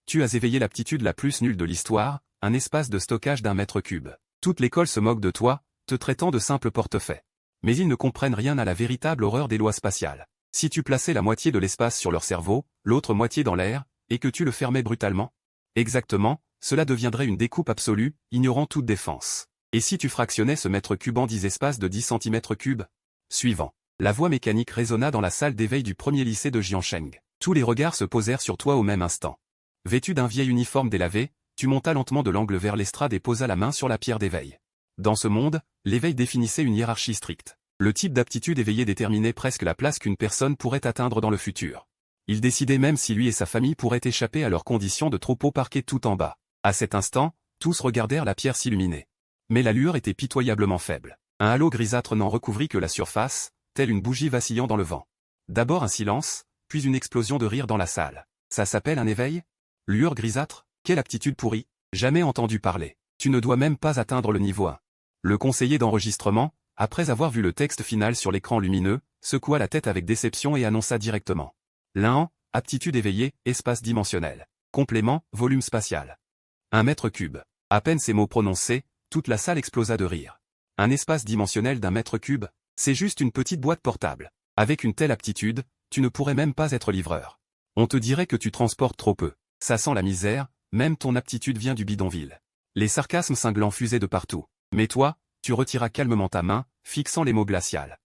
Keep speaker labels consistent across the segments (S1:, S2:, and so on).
S1: Tu as éveillé l'aptitude la plus nulle de l'histoire, un espace de stockage d'1 mètre cube. Toute l'école se moque de toi, te traitant de simple portefaix. Mais ils ne comprennent rien à la véritable horreur des lois spatiales. Si tu plaçais la moitié de l'espace sur leur cerveau, l'autre moitié dans l'air, et que tu le fermais brutalement? Exactement, cela deviendrait une découpe absolue, ignorant toute défense. Et si tu fractionnais ce mètre cube en 10 espaces de 10 cm3? Suivant. La voix mécanique résonna dans la salle d'éveil du premier lycée de Jiancheng. Tous les regards se posèrent sur toi au même instant. Vêtu d'un vieil uniforme délavé, tu montas lentement de l'angle vers l'estrade et posa la main sur la pierre d'éveil. Dans ce monde, l'éveil définissait une hiérarchie stricte. Le type d'aptitude éveillée déterminait presque la place qu'une personne pourrait atteindre dans le futur. Il décidait même si lui et sa famille pourraient échapper à leurs conditions de troupeau parqué tout en bas. À cet instant, tous regardèrent la pierre s'illuminer. Mais la lueur était pitoyablement faible. Un halo grisâtre n'en recouvrit que la surface, telle une bougie vacillant dans le vent. D'abord un silence, puis une explosion de rire dans la salle. Ça s'appelle un éveil? Lueur grisâtre? Quelle aptitude pourrie? Jamais entendu parler. Tu ne dois même pas atteindre le niveau 1. Le conseiller d'enregistrement, après avoir vu le texte final sur l'écran lumineux, secoua la tête avec déception et annonça directement. L'un, aptitude éveillée, espace dimensionnel. Complément, volume spatial. 1 mètre cube. À peine ces mots prononcés, toute la salle explosa de rire. Un espace dimensionnel d'1 mètre cube, c'est juste une petite boîte portable. Avec une telle aptitude, tu ne pourrais même pas être livreur. On te dirait que tu transportes trop peu. Ça sent la misère, même ton aptitude vient du bidonville. Les sarcasmes cinglants fusaient de partout. Mais toi, tu retiras calmement ta main, fixant les mots glaciales.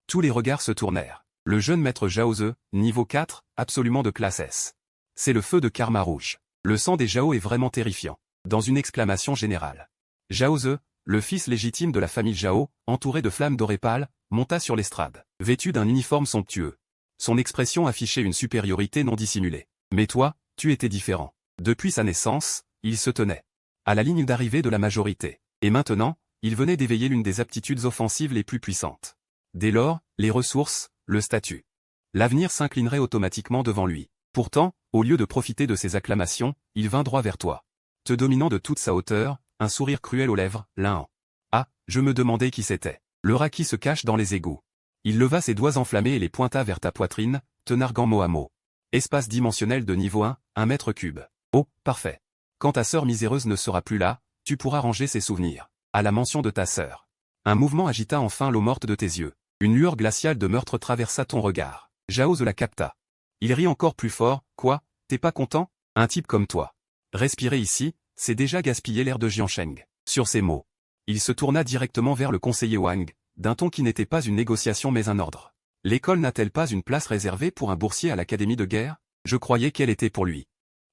S1: Tous les regards se tournèrent. Le jeune maître Zhaoze, niveau 4, absolument de classe S. C'est le feu de karma rouge. Le sang des Zhao est vraiment terrifiant. Dans une exclamation générale. Zhaoze, le fils légitime de la famille Zhao, entouré de flammes dorées pâles, monta sur l'estrade, vêtu d'un uniforme somptueux. Son expression affichait une supériorité non dissimulée. Mais toi, tu étais différent. Depuis sa naissance, il se tenait à la ligne d'arrivée de la majorité. Et maintenant, il venait d'éveiller l'une des aptitudes offensives les plus puissantes. Dès lors, les ressources, le statut. L'avenir s'inclinerait automatiquement devant lui. Pourtant, au lieu de profiter de ses acclamations, il vint droit vers toi. Te dominant de toute sa hauteur, un sourire cruel aux lèvres, l'un. Ah, je me demandais qui c'était. Le rat qui se cache dans les égouts. Il leva ses doigts enflammés et les pointa vers ta poitrine, te narguant mot à mot. Espace dimensionnel de niveau 1, 1 mètre cube. Oh, parfait. Quand ta sœur miséreuse ne sera plus là, tu pourras ranger ses souvenirs. À la mention de ta sœur. Un mouvement agita enfin l'eau morte de tes yeux. Une lueur glaciale de meurtre traversa ton regard. Zhaoze la capta. Il rit encore plus fort. Quoi, t'es pas content? Un type comme toi. Respirer ici, c'est déjà gaspiller l'air de Jiancheng. Sur ces mots, il se tourna directement vers le conseiller Wang, d'un ton qui n'était pas une négociation mais un ordre. L'école n'a-t-elle pas une place réservée pour un boursier à l'académie de guerre? Je croyais qu'elle était pour lui.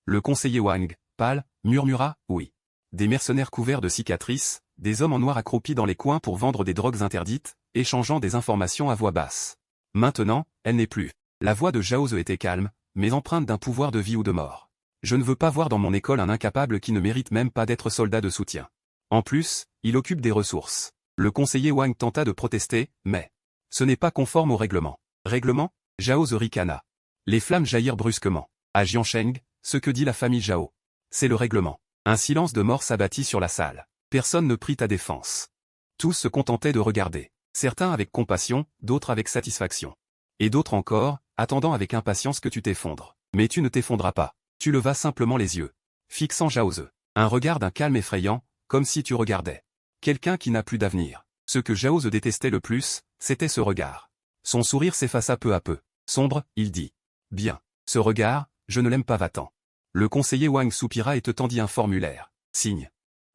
S1: Le conseiller Wang, pâle, murmura, oui. Des mercenaires couverts de cicatrices, des hommes en noir accroupis dans les coins pour vendre des drogues interdites, échangeant des informations à voix basse. Maintenant, elle n'est plus. La voix de Zhaoze était calme, mais empreinte d'un pouvoir de vie ou de mort. Je ne veux pas voir dans mon école un incapable qui ne mérite même pas d'être soldat de soutien. En plus, il occupe des ressources. Le conseiller Wang tenta de protester, mais ce n'est pas conforme au règlement. Règlement? Zhaoze ricana. Les flammes jaillirent brusquement. À Jiancheng, ce que dit la famille Zhao. C'est le règlement. Un silence de mort s'abattit sur la salle. Personne ne prit ta défense. Tous se contentaient de regarder. Certains avec compassion, d'autres avec satisfaction. Et d'autres encore, attendant avec impatience que tu t'effondres. Mais tu ne t'effondras pas. Tu levas simplement les yeux. Fixant Zhaoze. Un regard d'un calme effrayant, comme si tu regardais quelqu'un qui n'a plus d'avenir. Ce que Zhaoze détestait le plus, c'était ce regard. Son sourire s'effaça peu à peu. Sombre, il dit. Bien. Ce regard, je ne l'aime pas, va-t'en. Le conseiller Wang soupira et te tendit un formulaire. Signe.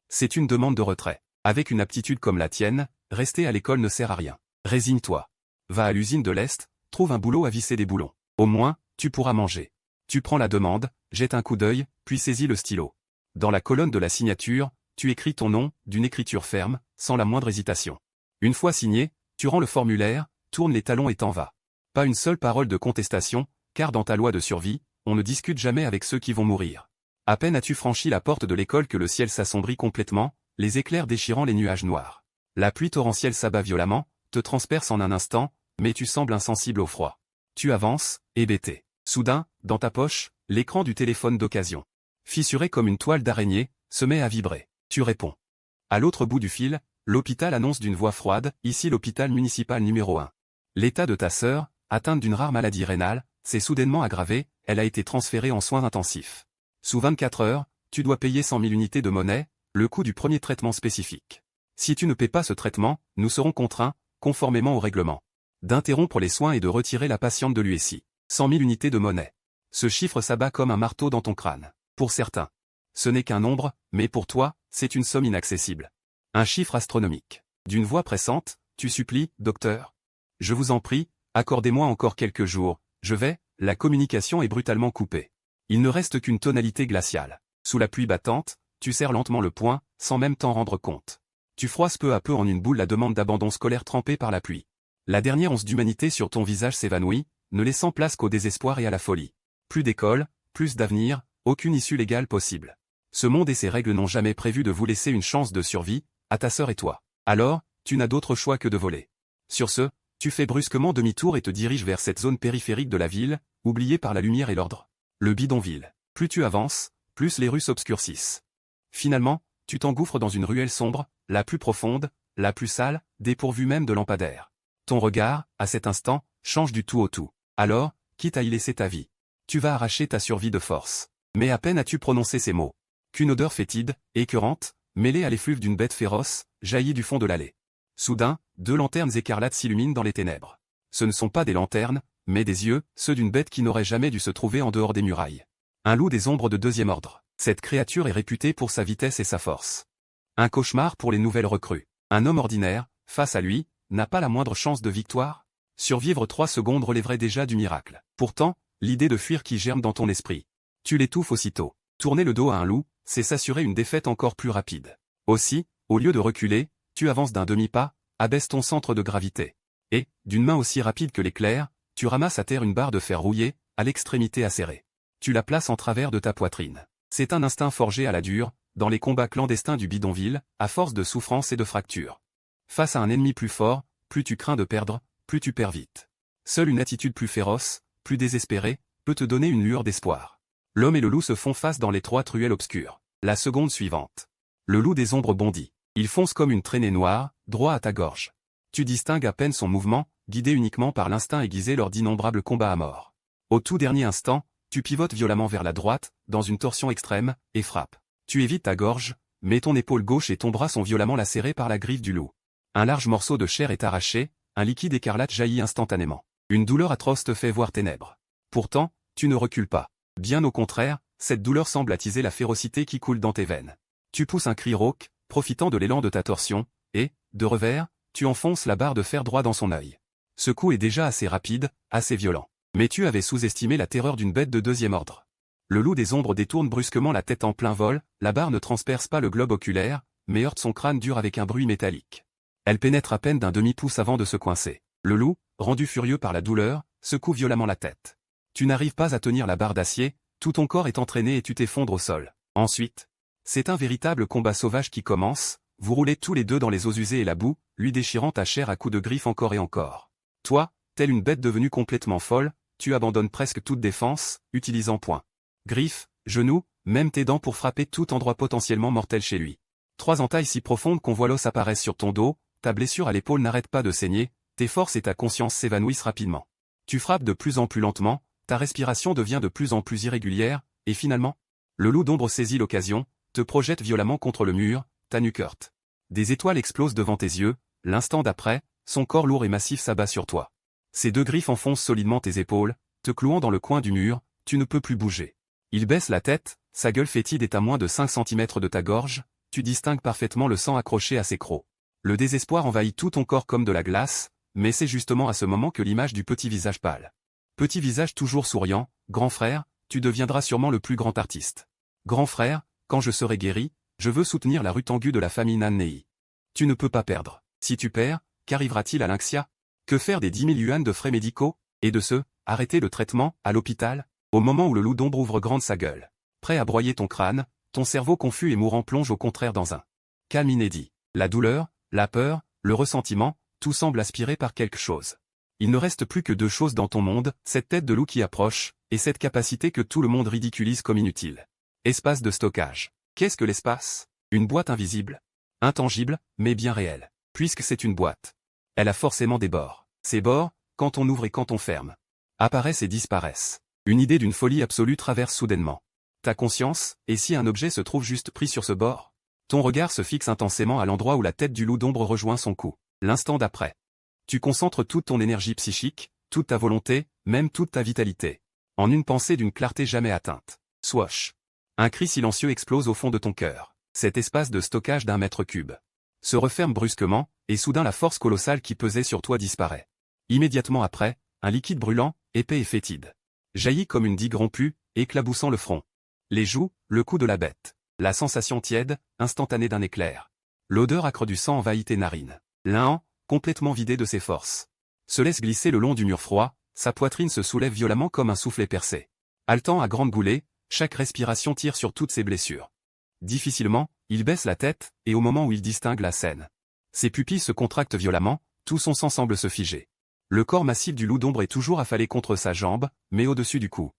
S1: C'est une demande de retrait. Avec une aptitude comme la tienne, rester à l'école ne sert à rien. Résigne-toi. Va à l'usine de l'Est, trouve un boulot à visser des boulons. Au moins, tu pourras manger. Tu prends la demande, jette un coup d'œil, puis saisis le stylo. Dans la colonne de la signature, tu écris ton nom, d'une écriture ferme, sans la moindre hésitation. Une fois signé, tu rends le formulaire, tourne les talons et t'en vas. Pas une seule parole de contestation, car dans ta loi de survie, on ne discute jamais avec ceux qui vont mourir. À peine as-tu franchi la porte de l'école que le ciel s'assombrit complètement, les éclairs déchirant les nuages noirs. La pluie torrentielle s'abat violemment, te transperce en un instant, mais tu sembles insensible au froid. Tu avances, hébété. Soudain, dans ta poche, l'écran du téléphone d'occasion, fissuré comme une toile d'araignée, se met à vibrer. Tu réponds. À l'autre bout du fil, L'hôpital annonce d'une voix froide, ici l'hôpital municipal numéro 1. L'état de ta sœur, atteinte d'une rare maladie rénale, s'est soudainement aggravé, elle a été transférée en soins intensifs. Sous 24 heures, tu dois payer 100 000 unités de monnaie, le coût du premier traitement spécifique. Si tu ne paies pas ce traitement, nous serons contraints, conformément au règlement, d'interrompre les soins et de retirer la patiente de l'USI. 100 000 unités de monnaie. Ce chiffre s'abat comme un marteau dans ton crâne. Pour certains, ce n'est qu'un nombre, mais pour toi, c'est une somme inaccessible. Un chiffre astronomique. D'une voix pressante, tu supplies, docteur. Je vous en prie, accordez-moi encore quelques jours, la communication est brutalement coupée. Il ne reste qu'une tonalité glaciale. Sous la pluie battante, tu serres lentement le poing, sans même t'en rendre compte. Tu froisses peu à peu en une boule la demande d'abandon scolaire trempée par la pluie. La dernière once d'humanité sur ton visage s'évanouit, ne laissant place qu'au désespoir et à la folie. Plus d'école, plus d'avenir, aucune issue légale possible. Ce monde et ses règles n'ont jamais prévu de vous laisser une chance de survie, à ta sœur et toi. Alors, tu n'as d'autre choix que de voler. Sur ce, tu fais brusquement demi-tour et te diriges vers cette zone périphérique de la ville, oubliée par la lumière et l'ordre. Le bidonville. Plus tu avances, plus les rues s'obscurcissent. Finalement, tu t'engouffres dans une ruelle sombre, la plus profonde, la plus sale, dépourvue même de lampadaire. Ton regard, à cet instant, change du tout au tout. Alors, quitte à y laisser ta vie, tu vas arracher ta survie de force. Mais à peine as-tu prononcé ces mots, qu'une odeur fétide, écœurante, mêlée à l'effluve d'une bête féroce, jaillit du fond de l'allée. Soudain, 2 lanternes écarlates s'illuminent dans les ténèbres. Ce ne sont pas des lanternes, mais des yeux, ceux d'une bête qui n'aurait jamais dû se trouver en dehors des murailles. Un loup des ombres de 2e ordre. Cette créature est réputée pour sa vitesse et sa force. Un cauchemar pour les nouvelles recrues. Un homme ordinaire, face à lui, n'a pas la moindre chance de victoire. Survivre 3 secondes relèverait déjà du miracle. Pourtant, l'idée de fuir qui germe dans ton esprit. Tu l'étouffes aussitôt. Tourner le dos à un loup, c'est s'assurer une défaite encore plus rapide. Aussi, au lieu de reculer, tu avances d'un demi-pas, abaisses ton centre de gravité. Et, d'une main aussi rapide que l'éclair, tu ramasses à terre une barre de fer rouillé, à l'extrémité acérée. Tu la places en travers de ta poitrine. C'est un instinct forgé à la dure, dans les combats clandestins du bidonville, à force de souffrance et de fractures. Face à un ennemi plus fort, plus tu crains de perdre, plus tu perds vite. Seule une attitude plus féroce, plus désespérée, peut te donner une lueur d'espoir. L'homme et le loup se font face dans l'étroite ruelle obscure. La seconde suivante. Le loup des ombres bondit. Il fonce comme une traînée noire, droit à ta gorge. Tu distingues à peine son mouvement, guidé uniquement par l'instinct aiguisé lors d'innombrables combats à mort. Au tout dernier instant, tu pivotes violemment vers la droite, dans une torsion extrême, et frappes. Tu évites ta gorge, mais ton épaule gauche et ton bras sont violemment lacérés par la griffe du loup. Un large morceau de chair est arraché, un liquide écarlate jaillit instantanément. Une douleur atroce te fait voir ténèbres. Pourtant, tu ne recules pas. Bien au contraire, cette douleur semble attiser la férocité qui coule dans tes veines. Tu pousses un cri rauque, profitant de l'élan de ta torsion, et, de revers, tu enfonces la barre de fer droit dans son œil. Ce coup est déjà assez rapide, assez violent. Mais tu avais sous-estimé la terreur d'une bête de 2e ordre. Le loup des ombres détourne brusquement la tête en plein vol, la barre ne transperce pas le globe oculaire, mais heurte son crâne dur avec un bruit métallique. Elle pénètre à peine d'un demi-pouce avant de se coincer. Le loup, rendu furieux par la douleur, secoue violemment la tête. Tu n'arrives pas à tenir la barre d'acier, tout ton corps est entraîné et tu t'effondres au sol. Ensuite, c'est un véritable combat sauvage qui commence, vous roulez tous les deux dans les eaux usées et la boue, lui déchirant ta chair à coups de griffes encore et encore. Toi, telle une bête devenue complètement folle, tu abandonnes presque toute défense, utilisant poings, griffes, genoux, même tes dents pour frapper tout endroit potentiellement mortel chez lui. 3 entailles si profondes qu'on voit l'os apparaître sur ton dos, ta blessure à l'épaule n'arrête pas de saigner, tes forces et ta conscience s'évanouissent rapidement. Tu frappes de plus en plus lentement, ta respiration devient de plus en plus irrégulière, et finalement, le loup d'ombre saisit l'occasion, te projette violemment contre le mur, ta nuque heurte. Des étoiles explosent devant tes yeux, l'instant d'après, son corps lourd et massif s'abat sur toi. Ses 2 griffes enfoncent solidement tes épaules, te clouant dans le coin du mur, tu ne peux plus bouger. Il baisse la tête, sa gueule fétide est à moins de 5 cm de ta gorge, tu distingues parfaitement le sang accroché à ses crocs. Le désespoir envahit tout ton corps comme de la glace, mais c'est justement à ce moment que l'image du petit visage pâle. Petit visage toujours souriant, grand frère, tu deviendras sûrement le plus grand artiste. Grand frère, quand je serai guéri, je veux soutenir la Rutengu de la famille Nannei. Tu ne peux pas perdre. Si tu perds, qu'arrivera-t-il à Lynxia? Que faire des 10 000 yuan de frais médicaux, et de ceux, arrêter le traitement, à l'hôpital? Au moment où le loup d'ombre ouvre grande sa gueule, prêt à broyer ton crâne, ton cerveau confus et mourant plonge au contraire dans un calme inédit. La douleur, la peur, le ressentiment, tout semble aspiré par quelque chose. Il ne reste plus que 2 choses dans ton monde, cette tête de loup qui approche, et cette capacité que tout le monde ridiculise comme inutile. Espace de stockage. Qu'est-ce que l'espace? Une boîte invisible? Intangible, mais bien réelle. Puisque c'est une boîte. Elle a forcément des bords. Ces bords, quand on ouvre et quand on ferme, apparaissent et disparaissent. Une idée d'une folie absolue traverse soudainement ta conscience, et si un objet se trouve juste pris sur ce bord? Ton regard se fixe intensément à l'endroit où la tête du loup d'ombre rejoint son cou. L'instant d'après. Tu concentres toute ton énergie psychique, toute ta volonté, même toute ta vitalité. En une pensée d'une clarté jamais atteinte. Swash. Un cri silencieux explose au fond de ton cœur. Cet espace de stockage d'1 mètre cube se referme brusquement, et soudain la force colossale qui pesait sur toi disparaît. Immédiatement après, un liquide brûlant, épais et fétide, jaillit comme une digue rompue, éclaboussant le front. Les joues, le cou de la bête. La sensation tiède, instantanée d'un éclair. L'odeur âcre du sang envahit tes narines. L'un, complètement vidé de ses forces, se laisse glisser le long du mur froid, sa poitrine se soulève violemment comme un soufflet percé. Haletant à grandes goulées, chaque respiration tire sur toutes ses blessures. Difficilement, il baisse la tête, et au moment où il distingue la scène, ses pupilles se contractent violemment, tout son sang semble se figer. Le corps massif du loup d'ombre est toujours affalé contre sa jambe, mais au-dessus du cou.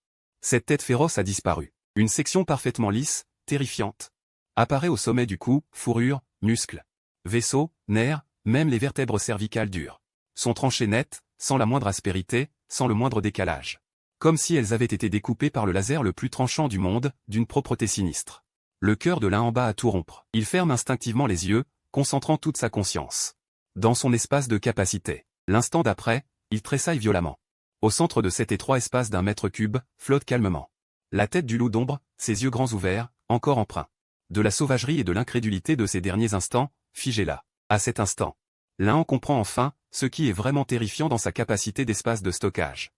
S1: Cette tête féroce a disparu. Une section parfaitement lisse, terrifiante, apparaît au sommet du cou, fourrure, muscles, vaisseaux, nerfs, même les vertèbres cervicales dures sont tranchées nettes, sans la moindre aspérité, sans le moindre décalage. Comme si elles avaient été découpées par le laser le plus tranchant du monde, d'une propreté sinistre. Le cœur de l'un en bas à tout rompre. Il ferme instinctivement les yeux, concentrant toute sa conscience dans son espace de capacité. L'instant d'après, il tressaille violemment. Au centre de cet étroit espace d'1 mètre cube, flotte calmement la tête du loup d'ombre, ses yeux grands ouverts, encore empreints de la sauvagerie et de l'incrédulité de ces derniers instants, figés là. À cet instant, l'un en comprend enfin ce qui est vraiment terrifiant dans sa capacité d'espace de stockage.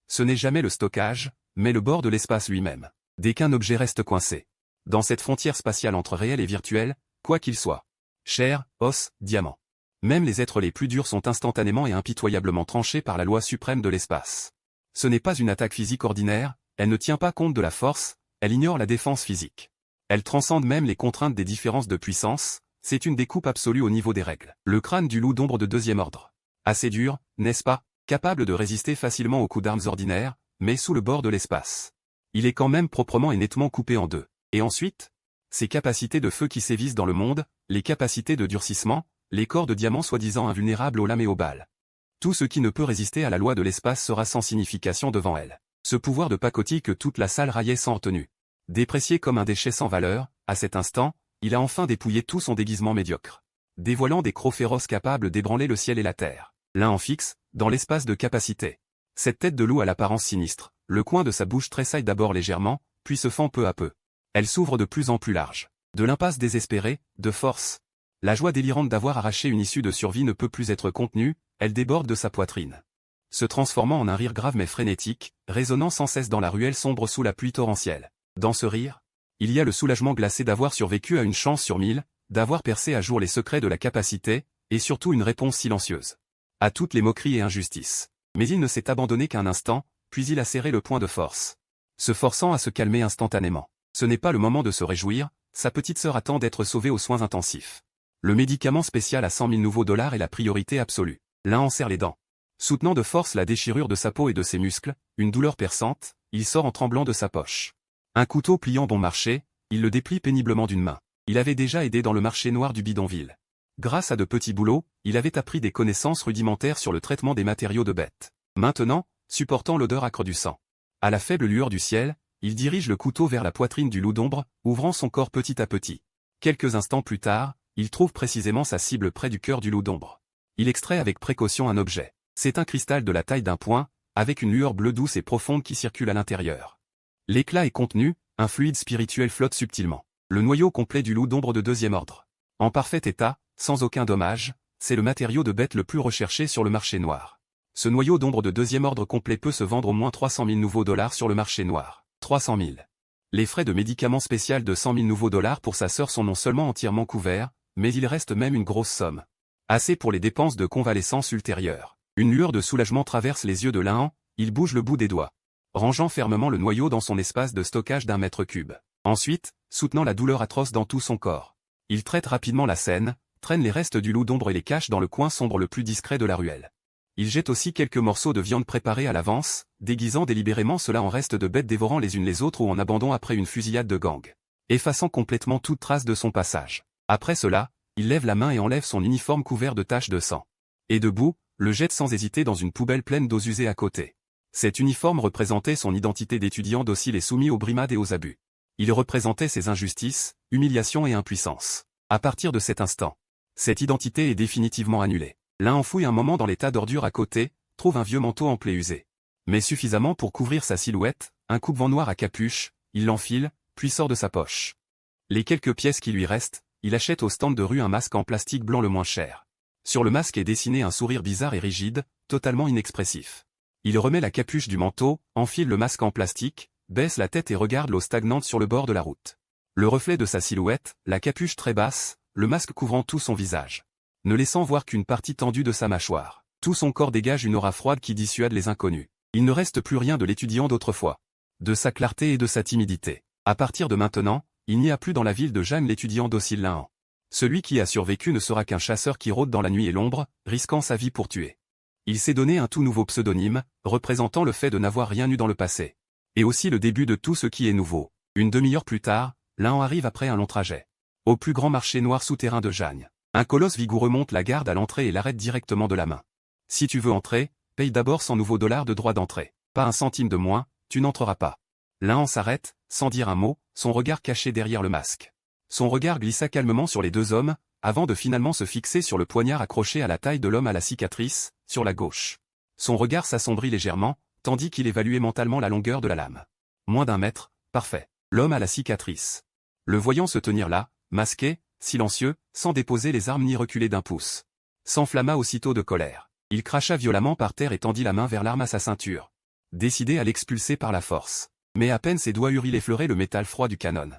S1: Ce n'est jamais le stockage, mais le bord de l'espace lui-même. Dès qu'un objet reste coincé dans cette frontière spatiale entre réel et virtuel, quoi qu'il soit, chair, os, diamant. Même les êtres les plus durs sont instantanément et impitoyablement tranchés par la loi suprême de l'espace. Ce n'est pas une attaque physique ordinaire, elle ne tient pas compte de la force, elle ignore la défense physique. Elle transcende même les contraintes des différences de puissance, c'est une découpe absolue au niveau des règles. Le crâne du loup d'ombre de 2e ordre. Assez dur, n'est-ce pas, capable de résister facilement aux coups d'armes ordinaires, mais sous le bord de l'espace. Il est quand même proprement et nettement coupé en deux. Et ensuite, ses capacités de feu qui sévissent dans le monde, les capacités de durcissement, les corps de diamant soi-disant invulnérables aux lames et aux balles. Tout ce qui ne peut résister à la loi de l'espace sera sans signification devant elle. Ce pouvoir de pacotille que toute la salle raillait sans retenue. Déprécié comme un déchet sans valeur, à cet instant, il a enfin dépouillé tout son déguisement médiocre, dévoilant des crocs féroces capables d'ébranler le ciel et la terre. L'un en fixe, dans l'espace de capacité. Cette tête de loup à l'apparence sinistre, le coin de sa bouche tressaille d'abord légèrement, puis se fend peu à peu. Elle s'ouvre de plus en plus large. De l'impasse désespérée, de force. La joie délirante d'avoir arraché une issue de survie ne peut plus être contenue, elle déborde de sa poitrine, se transformant en un rire grave mais frénétique, résonnant sans cesse dans la ruelle sombre sous la pluie torrentielle. Dans ce rire, il y a le soulagement glacé d'avoir survécu à une chance sur 1000, d'avoir percé à jour les secrets de la capacité, et surtout une réponse silencieuse à toutes les moqueries et injustices. Mais il ne s'est abandonné qu'un instant, puis il a serré le poing de force, se forçant à se calmer instantanément. Ce n'est pas le moment de se réjouir, sa petite sœur attend d'être sauvée aux soins intensifs. Le médicament spécial à 100 000 nouveaux dollars est la priorité absolue. L'un en serre les dents. Soutenant de force la déchirure de sa peau et de ses muscles, une douleur perçante, il sort en tremblant de sa poche un couteau pliant bon marché, il le déplie péniblement d'une main. Il avait déjà aidé dans le marché noir du bidonville. Grâce à de petits boulots, il avait appris des connaissances rudimentaires sur le traitement des matériaux de bêtes. Maintenant, supportant l'odeur âcre du sang, à la faible lueur du ciel, il dirige le couteau vers la poitrine du loup d'ombre, ouvrant son corps petit à petit. Quelques instants plus tard, il trouve précisément sa cible près du cœur du loup d'ombre. Il extrait avec précaution un objet. C'est un cristal de la taille d'un poing, avec une lueur bleue douce et profonde qui circule à l'intérieur. L'éclat est contenu, un fluide spirituel flotte subtilement. Le noyau complet du loup d'ombre de 2e ordre. En parfait état, sans aucun dommage, c'est le matériau de bête le plus recherché sur le marché noir. Ce noyau d'ombre de 2e ordre complet peut se vendre au moins 300 000 nouveaux dollars sur le marché noir. 300 000. Les frais de médicaments spécial de 100 000 nouveaux dollars pour sa sœur sont non seulement entièrement couverts, mais il reste même une grosse somme. Assez pour les dépenses de convalescence ultérieures. Une lueur de soulagement traverse les yeux de l'un, il bouge le bout des doigts, rangeant fermement le noyau dans son espace de stockage d'1 mètre cube. Ensuite, soutenant la douleur atroce dans tout son corps, il traite rapidement la scène, traîne les restes du loup d'ombre et les cache dans le coin sombre le plus discret de la ruelle. Il jette aussi quelques morceaux de viande préparés à l'avance, déguisant délibérément cela en restes de bêtes dévorant les unes les autres ou en abandon après une fusillade de gang, effaçant complètement toute trace de son passage. Après cela, Il lève la main et enlève son uniforme couvert de taches de sang. Et debout, le jette sans hésiter dans une poubelle pleine d'eaux usées à côté. Cet uniforme représentait son identité d'étudiant docile et soumis aux brimades et aux abus. Il représentait ses injustices, humiliations et impuissance. À partir de cet instant, cette identité est définitivement annulée. L'un enfouille un moment dans les tas d'ordures à côté, trouve un vieux manteau en plaie usé. Mais suffisamment pour couvrir sa silhouette, un coupe-vent noir à capuche, il l'enfile, puis sort de sa poche. Les quelques pièces qui lui restent, il achète au stand de rue un masque en plastique blanc le moins cher. Sur le masque est dessiné un sourire bizarre et rigide, totalement inexpressif. Il remet la capuche du manteau, enfile le masque en plastique, baisse la tête et regarde l'eau stagnante sur le bord de la route. Le reflet de sa silhouette, la capuche très basse, le masque couvrant tout son visage, ne laissant voir qu'une partie tendue de sa mâchoire. Tout son corps dégage une aura froide qui dissuade les inconnus. Il ne reste plus rien de l'étudiant d'autrefois. De sa clarté et de sa timidité. À partir de maintenant, il n'y a plus dans la ville de Jeanne l'étudiant docile Lahan. Celui qui a survécu ne sera qu'un chasseur qui rôde dans la nuit et l'ombre, risquant sa vie pour tuer. Il s'est donné un tout nouveau pseudonyme, représentant le fait de n'avoir rien eu dans le passé. Et aussi le début de tout ce qui est nouveau. Une demi-heure plus tard, Lahan arrive après un long trajet. Au plus grand marché noir souterrain de Jeanne. Un colosse vigoureux monte la garde à l'entrée et l'arrête directement de la main. Si tu veux entrer, paye d'abord 100 nouveaux dollars de droit d'entrée. Pas un centime de moins, tu n'entreras pas. Lahan s'arrête, sans dire un mot, son regard caché derrière le masque. Son regard glissa calmement sur les deux hommes, avant de finalement se fixer sur le poignard accroché à la taille de l'homme à la cicatrice, sur la gauche. Son regard s'assombrit légèrement, tandis qu'il évaluait mentalement la longueur de la lame. Moins d'1 mètre, parfait. L'homme à la cicatrice. Le voyant se tenir là, masqué, silencieux, sans déposer les armes ni reculer d'1 pouce. S'enflamma aussitôt de colère. Il cracha violemment par terre et tendit la main vers l'arme à sa ceinture. Décidé à l'expulser par la force. Mais à peine ses doigts eurent-ils effleuré le métal froid du canon.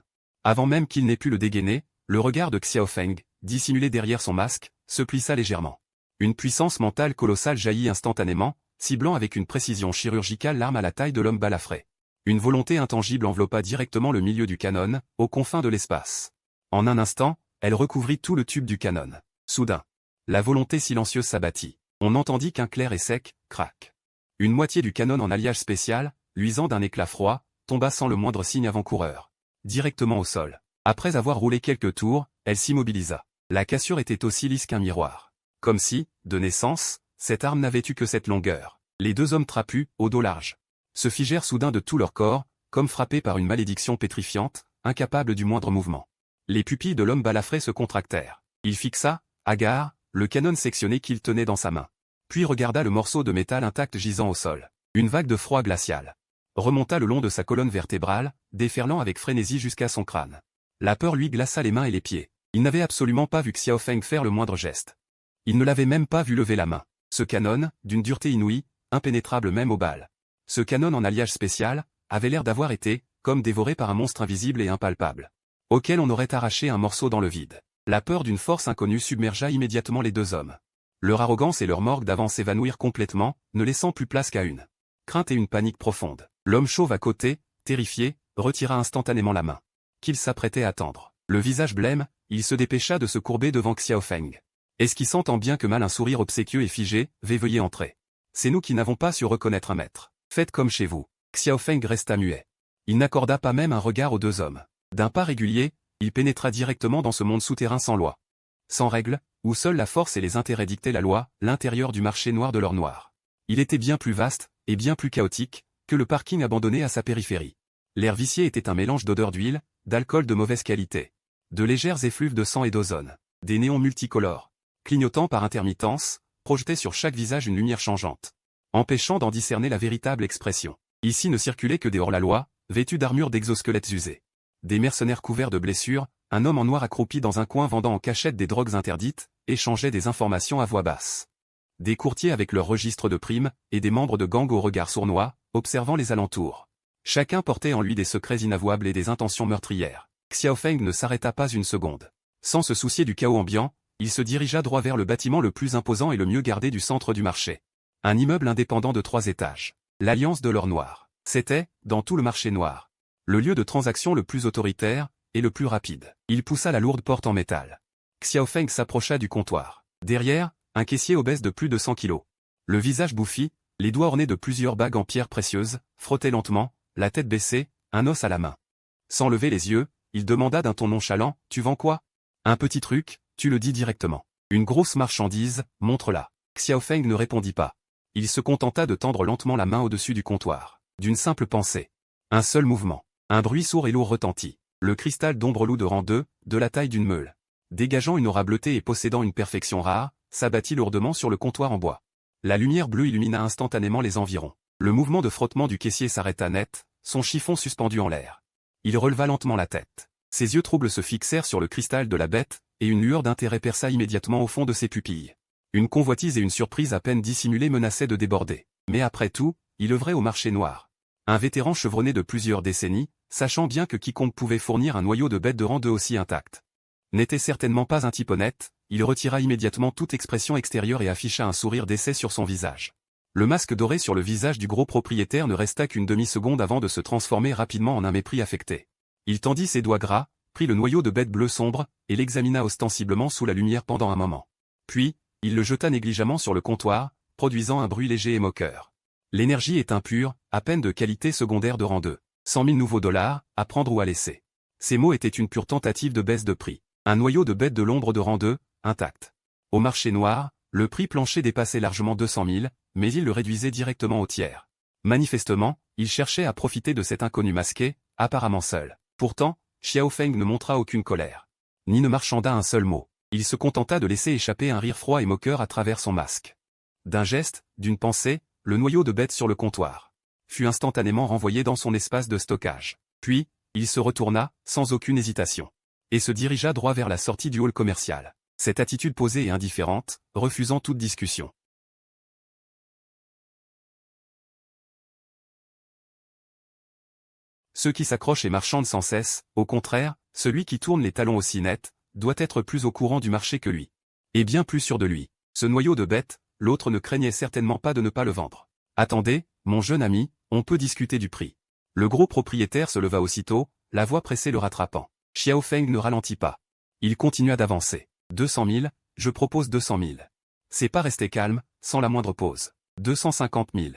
S1: Avant même qu'il n'ait pu le dégainer, le regard de Xiao Feng, dissimulé derrière son masque, se plissa légèrement. Une puissance mentale colossale jaillit instantanément, ciblant avec une précision chirurgicale l'arme à la taille de l'homme balafré. Une volonté intangible enveloppa directement le milieu du canon, aux confins de l'espace. En un instant, elle recouvrit tout le tube du canon. Soudain, la volonté silencieuse s'abattit. On n'entendit qu'un clair et sec « crac ». Une moitié du canon en alliage spécial, luisant d'un éclat froid, tomba sans le moindre signe avant-coureur. Directement au sol. Après avoir roulé quelques tours, elle s'immobilisa. La cassure était aussi lisse qu'un miroir. Comme si, de naissance, cette arme n'avait eu que cette longueur. Les deux hommes trapus, au dos large, se figèrent soudain de tout leur corps, comme frappés par une malédiction pétrifiante, incapables du moindre mouvement. Les pupilles de l'homme balafré se contractèrent. Il fixa, hagard, le canon sectionné qu'il tenait dans sa main. Puis regarda le morceau de métal intact gisant au sol. Une vague de froid glacial remonta le long de sa colonne vertébrale, déferlant avec frénésie jusqu'à son crâne. La peur lui glaça les mains et les pieds. Il n'avait absolument pas vu Xiao Feng faire le moindre geste. Il ne l'avait même pas vu lever la main. Ce canon, d'une dureté inouïe, impénétrable même aux balles. Ce canon en alliage spécial, avait l'air d'avoir été, comme dévoré par un monstre invisible et impalpable, auquel on aurait arraché un morceau dans le vide. La peur d'une force inconnue submergea immédiatement les deux hommes. Leur arrogance et leur morgue d'avant s'évanouirent complètement, ne laissant plus place qu'à une crainte et une panique profonde. L'homme chauve à côté, terrifié, retira instantanément la main qu'il s'apprêtait à tendre. Le visage blême, il se dépêcha de se courber devant Xiao Feng. Esquissant tant bien que mal un sourire obséquieux et figé, veuillez entrer. C'est nous qui n'avons pas su reconnaître un maître. Faites comme chez vous. Xiao Feng resta muet. Il n'accorda pas même un regard aux deux hommes. D'un pas régulier, il pénétra directement dans ce monde souterrain sans loi, sans règles, où seule la force et les intérêts dictaient la loi, l'intérieur du marché noir de l'or noir. Il était bien plus vaste, et bien plus chaotique, que le parking abandonné à sa périphérie. L'air vicié était un mélange d'odeurs d'huile, d'alcool de mauvaise qualité, de légères effluves de sang et d'ozone, des néons multicolores, clignotant par intermittence, projetaient sur chaque visage une lumière changeante, empêchant d'en discerner la véritable expression. Ici ne circulait que des hors-la-loi, vêtus d'armures d'exosquelettes usées. Des mercenaires couverts de blessures, un homme en noir accroupi dans un coin vendant en cachette des drogues interdites, échangeait des informations à voix basse. Des courtiers avec leurs registres de primes, et des membres de gangs au regard sournois, observant les alentours. Chacun portait en lui des secrets inavouables et des intentions meurtrières. Xiao Feng ne s'arrêta pas une seconde. Sans se soucier du chaos ambiant, il se dirigea droit vers le bâtiment le plus imposant et le mieux gardé du centre du marché. Un immeuble indépendant de 3 étages. L'Alliance de l'or noir. C'était, dans tout le marché noir, le lieu de transaction le plus autoritaire, et le plus rapide. Il poussa la lourde porte en métal. Xiao Feng s'approcha du comptoir. Derrière, un caissier obèse de plus de 100 kilos. Le visage bouffi, les doigts ornés de plusieurs bagues en pierre précieuse, frottait lentement, la tête baissée, un os à la main. Sans lever les yeux, il demanda d'un ton nonchalant, « Tu vends quoi ?»« Un petit truc, Tu le dis directement. Une grosse marchandise, montre-la. Xiaofeng ne répondit pas. Il se contenta de tendre lentement la main au-dessus du comptoir. D'une simple pensée. Un seul mouvement. Un bruit sourd et lourd retentit. Le cristal d'ombre loup de rang 2, de la taille d'une meule, dégageant une aura bleutée et possédant une perfection rare, s'abattit lourdement sur le comptoir en bois. La lumière bleue illumina instantanément les environs. Le mouvement de frottement du caissier s'arrêta net, son chiffon suspendu en l'air. Il releva lentement la tête. Ses yeux troubles se fixèrent sur le cristal de la bête, et une lueur d'intérêt perça immédiatement au fond de ses pupilles. Une convoitise et une surprise à peine dissimulée menaçaient de déborder. Mais après tout, il œuvrait au marché noir. Un vétéran chevronné de plusieurs décennies, sachant bien que quiconque pouvait fournir un noyau de bête de rang 2 aussi intact n'était certainement pas un type honnête, il retira immédiatement toute expression extérieure et afficha un sourire d'essai sur son visage. Le masque doré sur le visage du gros propriétaire ne resta qu'une demi-seconde avant de se transformer rapidement en un mépris affecté. Il tendit ses doigts gras, prit le noyau de bête bleu sombre, et l'examina ostensiblement sous la lumière pendant un moment. Puis, il le jeta négligemment sur le comptoir, produisant un bruit léger et moqueur. L'énergie est impure, à peine de qualité secondaire de rang 2. 100 000 nouveaux dollars, à prendre ou à laisser. Ces mots étaient une pure tentative de baisse de prix. Un noyau de bête de l'ombre de rang 2, intact. Au marché noir, le prix plancher dépassait largement 200 000, mais il le réduisait directement au tiers. Manifestement, il cherchait à profiter de cet inconnu masqué, apparemment seul. Pourtant, Xiaofeng ne montra aucune colère. Ni ne marchanda un seul mot. Il se contenta de laisser échapper un rire froid et moqueur à travers son masque. D'un geste, d'une pensée, le noyau de bête sur le comptoir fut instantanément renvoyé dans son espace de stockage. Puis, il se retourna, sans aucune hésitation, et se dirigea droit vers la sortie du hall commercial. Cette attitude posée et indifférente, refusant toute discussion. Ceux qui s'accrochent et marchandent sans cesse, au contraire, celui qui tourne les talons aussi net, doit être plus au courant du marché que lui. Et bien plus sûr de lui. Ce noyau de bête, l'autre ne craignait certainement pas de ne pas le vendre. Attendez, mon jeune ami, on peut discuter du prix. Le gros propriétaire se leva aussitôt, la voix pressée le rattrapant. Xiaofeng ne ralentit pas. Il continua d'avancer. 200 000, je propose 200 000. C'est pas rester calme, sans la moindre pause. 250 000.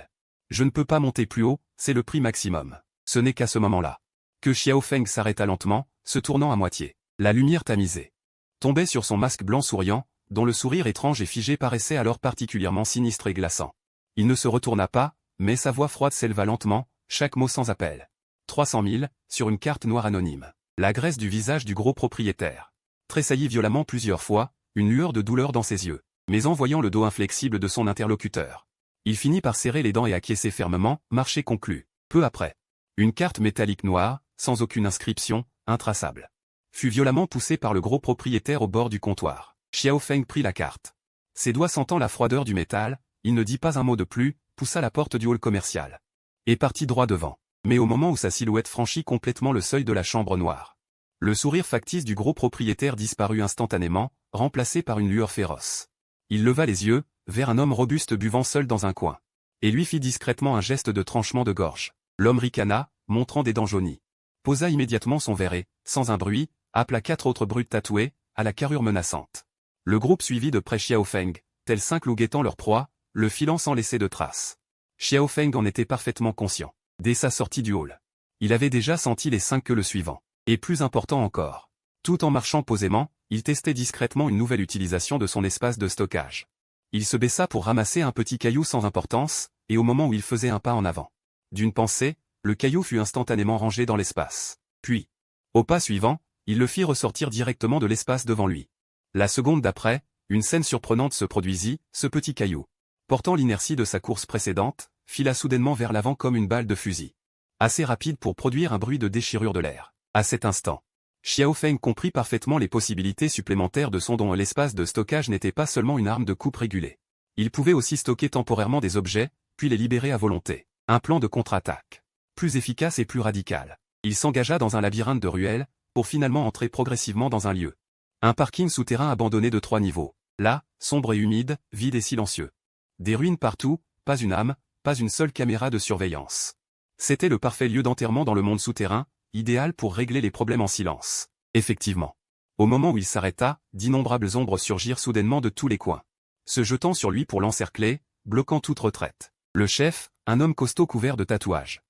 S1: Je ne peux pas monter plus haut, c'est le prix maximum. Ce n'est qu'à ce moment-là que Xiaofeng s'arrêta lentement, se tournant à moitié. La lumière tamisée tombait sur son masque blanc souriant, dont le sourire étrange et figé paraissait alors particulièrement sinistre et glaçant. Il ne se retourna pas, mais sa voix froide s'éleva lentement, chaque mot sans appel. 300 000, sur une carte noire anonyme. La graisse du visage du gros propriétaire tressaillit violemment plusieurs fois, une lueur de douleur dans ses yeux. Mais en voyant le dos inflexible de son interlocuteur, il finit par serrer les dents et acquiescer fermement, marché conclu. Peu après, une carte métallique noire, sans aucune inscription, intraçable, fut violemment poussée par le gros propriétaire au bord du comptoir. Xiaofeng prit la carte. Ses doigts sentant la froideur du métal, il ne dit pas un mot de plus, poussa la porte du hall commercial et partit droit devant. Mais au moment où sa silhouette franchit complètement le seuil de la chambre noire, le sourire factice du gros propriétaire disparut instantanément, remplacé par une lueur féroce. Il leva les yeux, vers un homme robuste buvant seul dans un coin, et lui fit discrètement un geste de tranchement de gorge. L'homme ricana, montrant des dents jaunies, posa immédiatement son verre et, sans un bruit, appela 4 autres brutes tatouées, à la carrure menaçante. Le groupe suivit de près Xiaofeng, tels 5 loups guettant leur proie, le filant sans laisser de traces. Xiaofeng en était parfaitement conscient. Dès sa sortie du hall, il avait déjà senti les 5 que le suivant. Et plus important encore, tout en marchant posément, il testait discrètement une nouvelle utilisation de son espace de stockage. Il se baissa pour ramasser un petit caillou sans importance, et au moment où il faisait un pas en avant, d'une pensée, le caillou fut instantanément rangé dans l'espace. Puis, au pas suivant, il le fit ressortir directement de l'espace devant lui. La seconde d'après, une scène surprenante se produisit, ce petit caillou, portant l'inertie de sa course précédente, fila soudainement vers l'avant comme une balle de fusil, assez rapide pour produire un bruit de déchirure de l'air. À cet instant, Xiaofeng comprit parfaitement les possibilités supplémentaires de son don. L'espace de stockage n'était pas seulement une arme de coupe régulée. Il pouvait aussi stocker temporairement des objets, puis les libérer à volonté. Un plan de contre-attaque, plus efficace et plus radical. Il s'engagea dans un labyrinthe de ruelles, pour finalement entrer progressivement dans un lieu. Un parking souterrain abandonné de 3 niveaux. Là, sombre et humide, vide et silencieux. Des ruines partout, pas une âme, pas une seule caméra de surveillance. C'était le parfait lieu d'enterrement dans le monde souterrain, idéal pour régler les problèmes en silence. Effectivement. Au moment où il s'arrêta, d'innombrables ombres surgirent soudainement de tous les coins, se jetant sur lui pour l'encercler, bloquant toute retraite. Le chef, un homme costaud couvert de tatouages,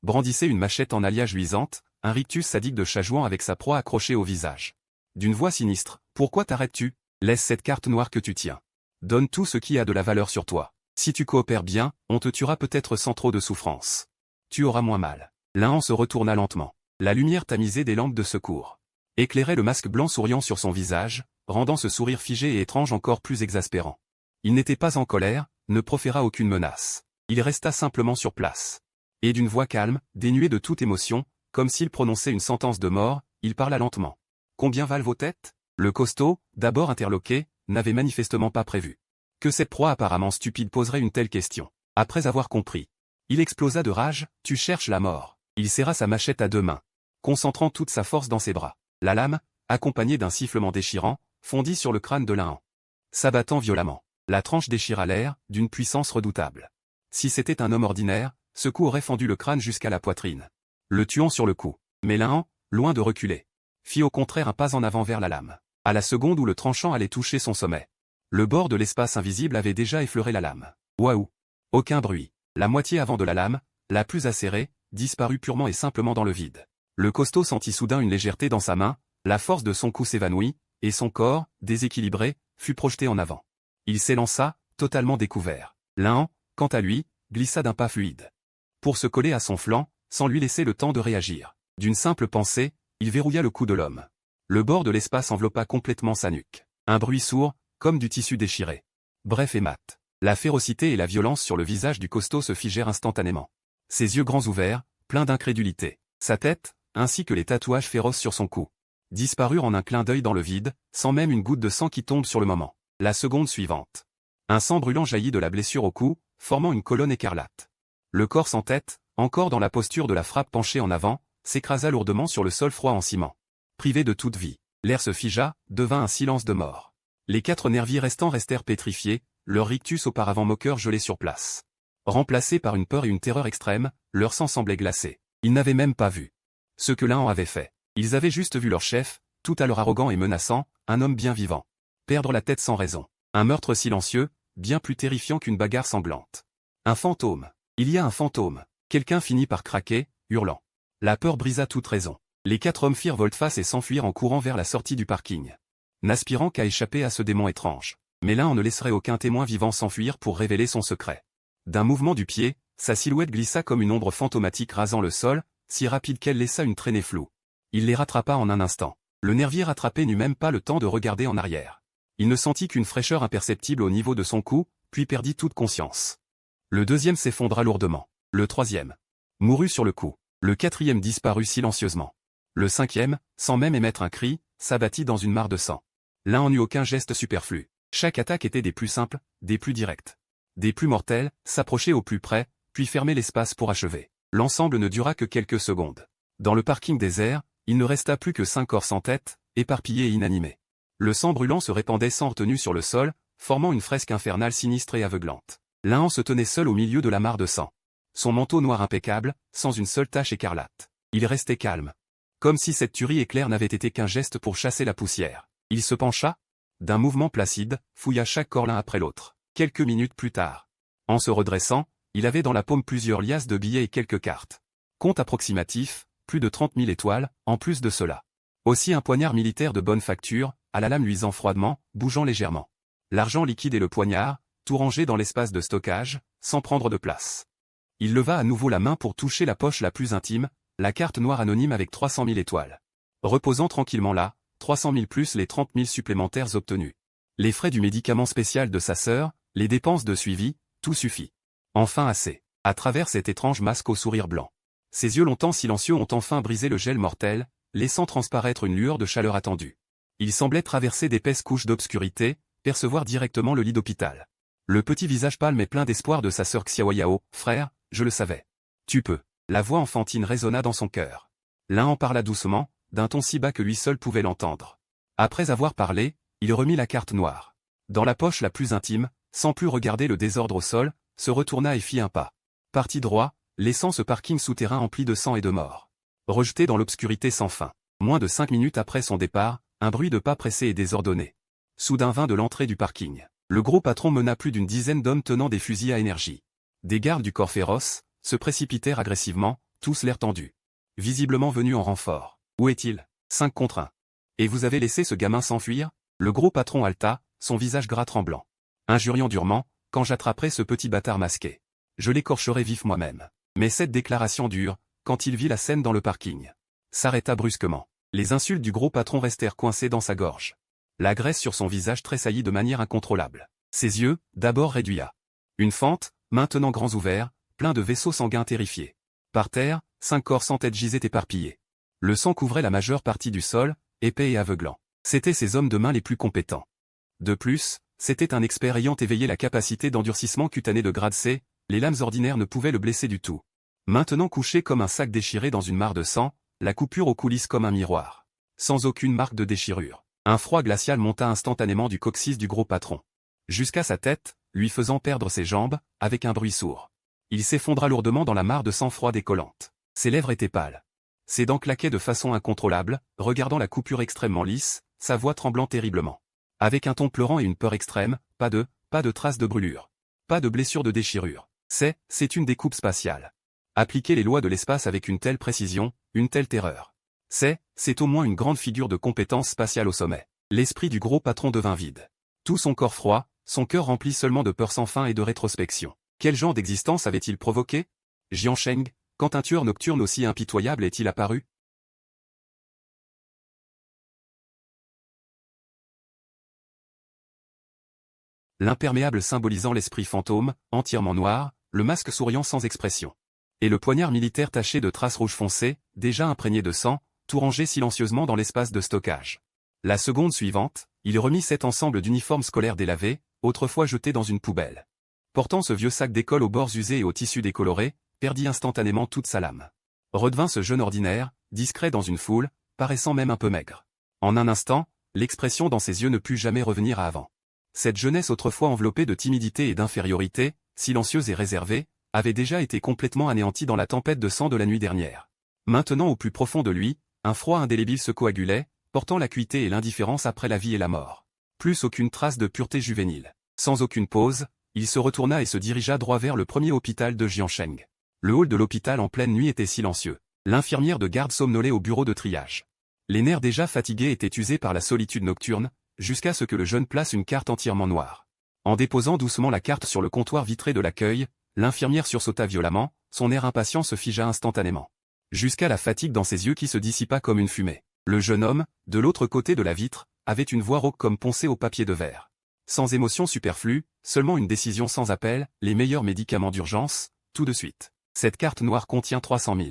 S1: brandissait une machette en alliage luisante, un rictus sadique de chat jouant avec sa proie accrochée au visage. D'une voix sinistre, Pourquoi t'arrêtes-tu? Laisse cette carte noire que tu tiens. Donne tout ce qui a de la valeur sur toi. Si tu coopères bien, on te tuera peut-être sans trop de souffrance. Tu auras moins mal. L'Ahan se retourna lentement. La lumière tamisée des lampes de secours éclairait le masque blanc souriant sur son visage, rendant ce sourire figé et étrange encore plus exaspérant. Il n'était pas en colère, ne proféra aucune menace. Il resta simplement sur place. Et d'une voix calme, dénuée de toute émotion, comme s'il prononçait une sentence de mort, il parla lentement. « Combien valent vos têtes ?» Le costaud, d'abord interloqué, n'avait manifestement pas prévu que cette proie apparemment stupide poserait une telle question. Après avoir compris, il explosa de rage. « Tu cherches la mort !» Il serra sa machette à deux mains, concentrant toute sa force dans ses bras. La lame, accompagnée d'un sifflement déchirant, fondit sur le crâne de l'Ahan. S'abattant violemment, la tranche déchira l'air, d'une puissance redoutable. Si c'était un homme ordinaire, ce coup aurait fendu le crâne jusqu'à la poitrine, le tuant sur le coup. Mais l'Ahan, loin de reculer, fit au contraire un pas en avant vers la lame. À la seconde où le tranchant allait toucher son sommet, le bord de l'espace invisible avait déjà effleuré la lame. Waouh! Aucun bruit. La moitié avant de la lame, la plus acérée, disparut purement et simplement dans le vide. Le costaud sentit soudain une légèreté dans sa main, la force de son coup s'évanouit, et son corps, déséquilibré, fut projeté en avant. Il s'élança, totalement découvert. L'Ahan, quant à lui, glissa d'un pas fluide pour se coller à son flanc, sans lui laisser le temps de réagir. D'une simple pensée, il verrouilla le cou de l'homme. Le bord de l'espace enveloppa complètement sa nuque. Un bruit sourd, comme du tissu déchiré. Bref et mat. La férocité et la violence sur le visage du costaud se figèrent instantanément. Ses yeux grands ouverts, pleins d'incrédulité. Sa tête, ainsi que les tatouages féroces sur son cou, disparurent en un clin d'œil dans le vide, sans même une goutte de sang qui tombe sur le moment. La seconde suivante, un sang brûlant jaillit de la blessure au cou, formant une colonne écarlate. Le corps sans tête, encore dans la posture de la frappe penchée en avant, s'écrasa lourdement sur le sol froid en ciment. Privé de toute vie, l'air se figea, devint un silence de mort. Les 4 nervis restants restèrent pétrifiés, leur rictus auparavant moqueur gelé sur place. Remplacés par une peur et une terreur extrême, leur sang semblait glacé. Ils n'avaient même pas vu ce que l'Ahan avait fait. Ils avaient juste vu leur chef, tout alors arrogant et menaçant, un homme bien vivant, perdre la tête sans raison. Un meurtre silencieux, bien plus terrifiant qu'une bagarre sanglante. Un fantôme. Il y a un fantôme. Quelqu'un finit par craquer, hurlant. La peur brisa toute raison. Les 4 hommes firent volte-face et s'enfuirent en courant vers la sortie du parking, n'aspirant qu'à échapper à ce démon étrange. Mais l'Ahan ne laisserait aucun témoin vivant s'enfuir pour révéler son secret. D'un mouvement du pied, sa silhouette glissa comme une ombre fantomatique rasant le sol, si rapide qu'elle laissa une traînée floue. Il les rattrapa en un instant. Le nervier rattrapé n'eut même pas le temps de regarder en arrière. Il ne sentit qu'une fraîcheur imperceptible au niveau de son cou, puis perdit toute conscience. Le deuxième s'effondra lourdement. Le troisième mourut sur le coup. Le quatrième disparut silencieusement. Le cinquième, sans même émettre un cri, s'abattit dans une mare de sang. L'Ahan n'eut aucun geste superflu. Chaque attaque était des plus simples, des plus directes, des plus mortelles, s'approcher au plus près, puis fermer l'espace pour achever. L'ensemble ne dura que quelques secondes. Dans le parking désert, il ne resta plus que 5 corps sans tête, éparpillés et inanimés. Le sang brûlant se répandait sans retenue sur le sol, formant une fresque infernale sinistre et aveuglante. L'Ahan se tenait seul au milieu de la mare de sang. Son manteau noir impeccable, sans une seule tache écarlate. Il restait calme. Comme si cette tuerie éclair n'avait été qu'un geste pour chasser la poussière. Il se pencha, d'un mouvement placide, fouilla chaque corps l'un après l'autre. Quelques minutes plus tard, en se redressant, il avait dans la paume plusieurs liasses de billets et quelques cartes. Compte approximatif, plus de 30 000 étoiles, en plus de cela. Aussi un poignard militaire de bonne facture, à la lame luisant froidement, bougeant légèrement. L'argent liquide et le poignard, tout rangé dans l'espace de stockage, sans prendre de place. Il leva à nouveau la main pour toucher la poche la plus intime, la carte noire anonyme avec 300 000 étoiles. Reposant tranquillement là, 300 000 plus les 30 000 supplémentaires obtenus. Les frais du médicament spécial de sa sœur, les dépenses de suivi, tout suffit. Enfin assez. À travers cet étrange masque au sourire blanc. Ses yeux longtemps silencieux ont enfin brisé le gel mortel, laissant transparaître une lueur de chaleur attendue. Il semblait traverser d'épaisses couches d'obscurité, percevoir directement le lit d'hôpital. Le petit visage pâle mais plein d'espoir de sa sœur Xiaoyao, « Frère, je le savais. Tu peux. » La voix enfantine résonna dans son cœur. L'Ahan parla doucement, d'un ton si bas que lui seul pouvait l'entendre. Après avoir parlé, il remit la carte noire dans la poche la plus intime, sans plus regarder le désordre au sol, se retourna et fit un pas. Partit droit, laissant ce parking souterrain empli de sang et de morts. Rejeté dans l'obscurité sans fin. Moins de 5 minutes après son départ, un bruit de pas pressés et désordonnés soudain vint de l'entrée du parking. Le gros patron mena plus d'une dizaine d'hommes tenant des fusils à énergie. Des gardes du corps féroce se précipitèrent agressivement, tous l'air tendu. Visiblement venus en renfort. Où est-il? 5 contre 1. Et vous avez laissé ce gamin s'enfuir? Le gros patron halta, son visage gras tremblant. Injuriant durement, quand j'attraperai ce petit bâtard masqué. Je l'écorcherai vif moi-même. Mais cette déclaration dure, quand il vit la scène dans le parking. S'arrêta brusquement. Les insultes du gros patron restèrent coincées dans sa gorge. La graisse sur son visage tressaillit de manière incontrôlable. Ses yeux, d'abord réduits à une fente, maintenant grands ouverts, pleins de vaisseaux sanguins terrifiés. Par terre, 5 corps sans tête gisaient éparpillés. Le sang couvrait la majeure partie du sol, épais et aveuglant. C'étaient ces hommes de main les plus compétents. De plus, c'était un expert ayant éveillé la capacité d'endurcissement cutané de grade C, les lames ordinaires ne pouvaient le blesser du tout. Maintenant couché comme un sac déchiré dans une mare de sang, la coupure aux coulisses comme un miroir. Sans aucune marque de déchirure. Un froid glacial monta instantanément du coccyx du gros patron. Jusqu'à sa tête, lui faisant perdre ses jambes, avec un bruit sourd. Il s'effondra lourdement dans la mare de sang froid décollante. Ses lèvres étaient pâles. Ses dents claquaient de façon incontrôlable, regardant la coupure extrêmement lisse, sa voix tremblant terriblement. Avec un ton pleurant et une peur extrême, pas de traces de brûlure. Pas de blessure de déchirure. C'est une découpe spatiale. Appliquer les lois de l'espace avec une telle précision, une telle terreur. C'est au moins une grande figure de compétence spatiale au sommet. L'esprit du gros patron devint vide. Tout son corps froid, son cœur rempli seulement de peur sans fin et de rétrospection. Quel genre d'existence avait-il provoqué? Jiansheng, quand un tueur nocturne aussi impitoyable est-il apparu? L'imperméable symbolisant l'esprit fantôme, entièrement noir, le masque souriant sans expression. Et le poignard militaire taché de traces rouges foncées, déjà imprégné de sang, tout rangé silencieusement dans l'espace de stockage. La seconde suivante, il remit cet ensemble d'uniformes scolaires délavés, autrefois jetés dans une poubelle. Portant ce vieux sac d'école aux bords usés et aux tissus décolorés, perdit instantanément toute sa lame. Redevint ce jeune ordinaire, discret dans une foule, paraissant même un peu maigre. En un instant, l'expression dans ses yeux ne put jamais revenir à avant. Cette jeunesse autrefois enveloppée de timidité et d'infériorité, silencieuse et réservée, avait déjà été complètement anéantie dans la tempête de sang de la nuit dernière. Maintenant au plus profond de lui, un froid indélébile se coagulait, portant l'acuité et l'indifférence après la vie et la mort. Plus aucune trace de pureté juvénile. Sans aucune pause, il se retourna et se dirigea droit vers le premier hôpital de Jiansheng. Le hall de l'hôpital en pleine nuit était silencieux. L'infirmière de garde somnolait au bureau de triage. Les nerfs déjà fatigués étaient usés par la solitude nocturne, jusqu'à ce que le jeune place une carte entièrement noire. En déposant doucement la carte sur le comptoir vitré de l'accueil, l'infirmière sursauta violemment, son air impatient se figea instantanément. Jusqu'à la fatigue dans ses yeux qui se dissipa comme une fumée. Le jeune homme, de l'autre côté de la vitre, avait une voix rauque comme poncée au papier de verre. Sans émotion superflue, seulement une décision sans appel, les meilleurs médicaments d'urgence, tout de suite. Cette carte noire contient 300 000.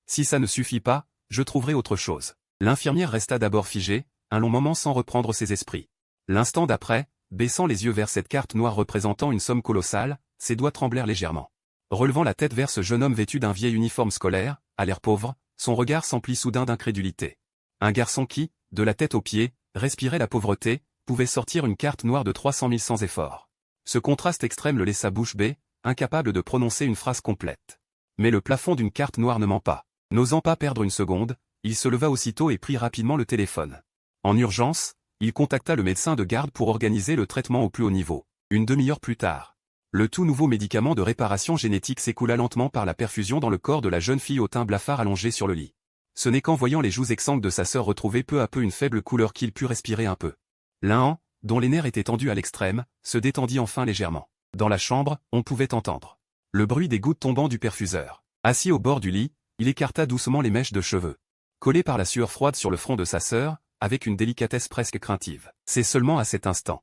S1: Si ça ne suffit pas, je trouverai autre chose. L'infirmière resta d'abord figée, un long moment sans reprendre ses esprits. L'instant d'après, baissant les yeux vers cette carte noire représentant une somme colossale, ses doigts tremblèrent légèrement. Relevant la tête vers ce jeune homme vêtu d'un vieil uniforme scolaire, à l'air pauvre, son regard s'emplit soudain d'incrédulité. Un garçon qui, de la tête aux pieds, respirait la pauvreté, pouvait sortir une carte noire de 300 000 sans effort. Ce contraste extrême le laissa bouche bée, incapable de prononcer une phrase complète. Mais le plafond d'une carte noire ne ment pas. N'osant pas perdre une seconde, il se leva aussitôt et prit rapidement le téléphone. En urgence, il contacta le médecin de garde pour organiser le traitement au plus haut niveau. Une demi-heure plus tard, le tout nouveau médicament de réparation génétique s'écoula lentement par la perfusion dans le corps de la jeune fille au teint blafard allongée sur le lit. Ce n'est qu'en voyant les joues exsangues de sa sœur retrouver peu à peu une faible couleur qu'il put respirer un peu. L'un, dont les nerfs étaient tendus à l'extrême, se détendit enfin légèrement. Dans la chambre, on pouvait entendre le bruit des gouttes tombant du perfuseur. Assis au bord du lit, il écarta doucement les mèches de cheveux. Collé par la sueur froide sur le front de sa sœur, avec une délicatesse presque craintive. C'est seulement à cet instant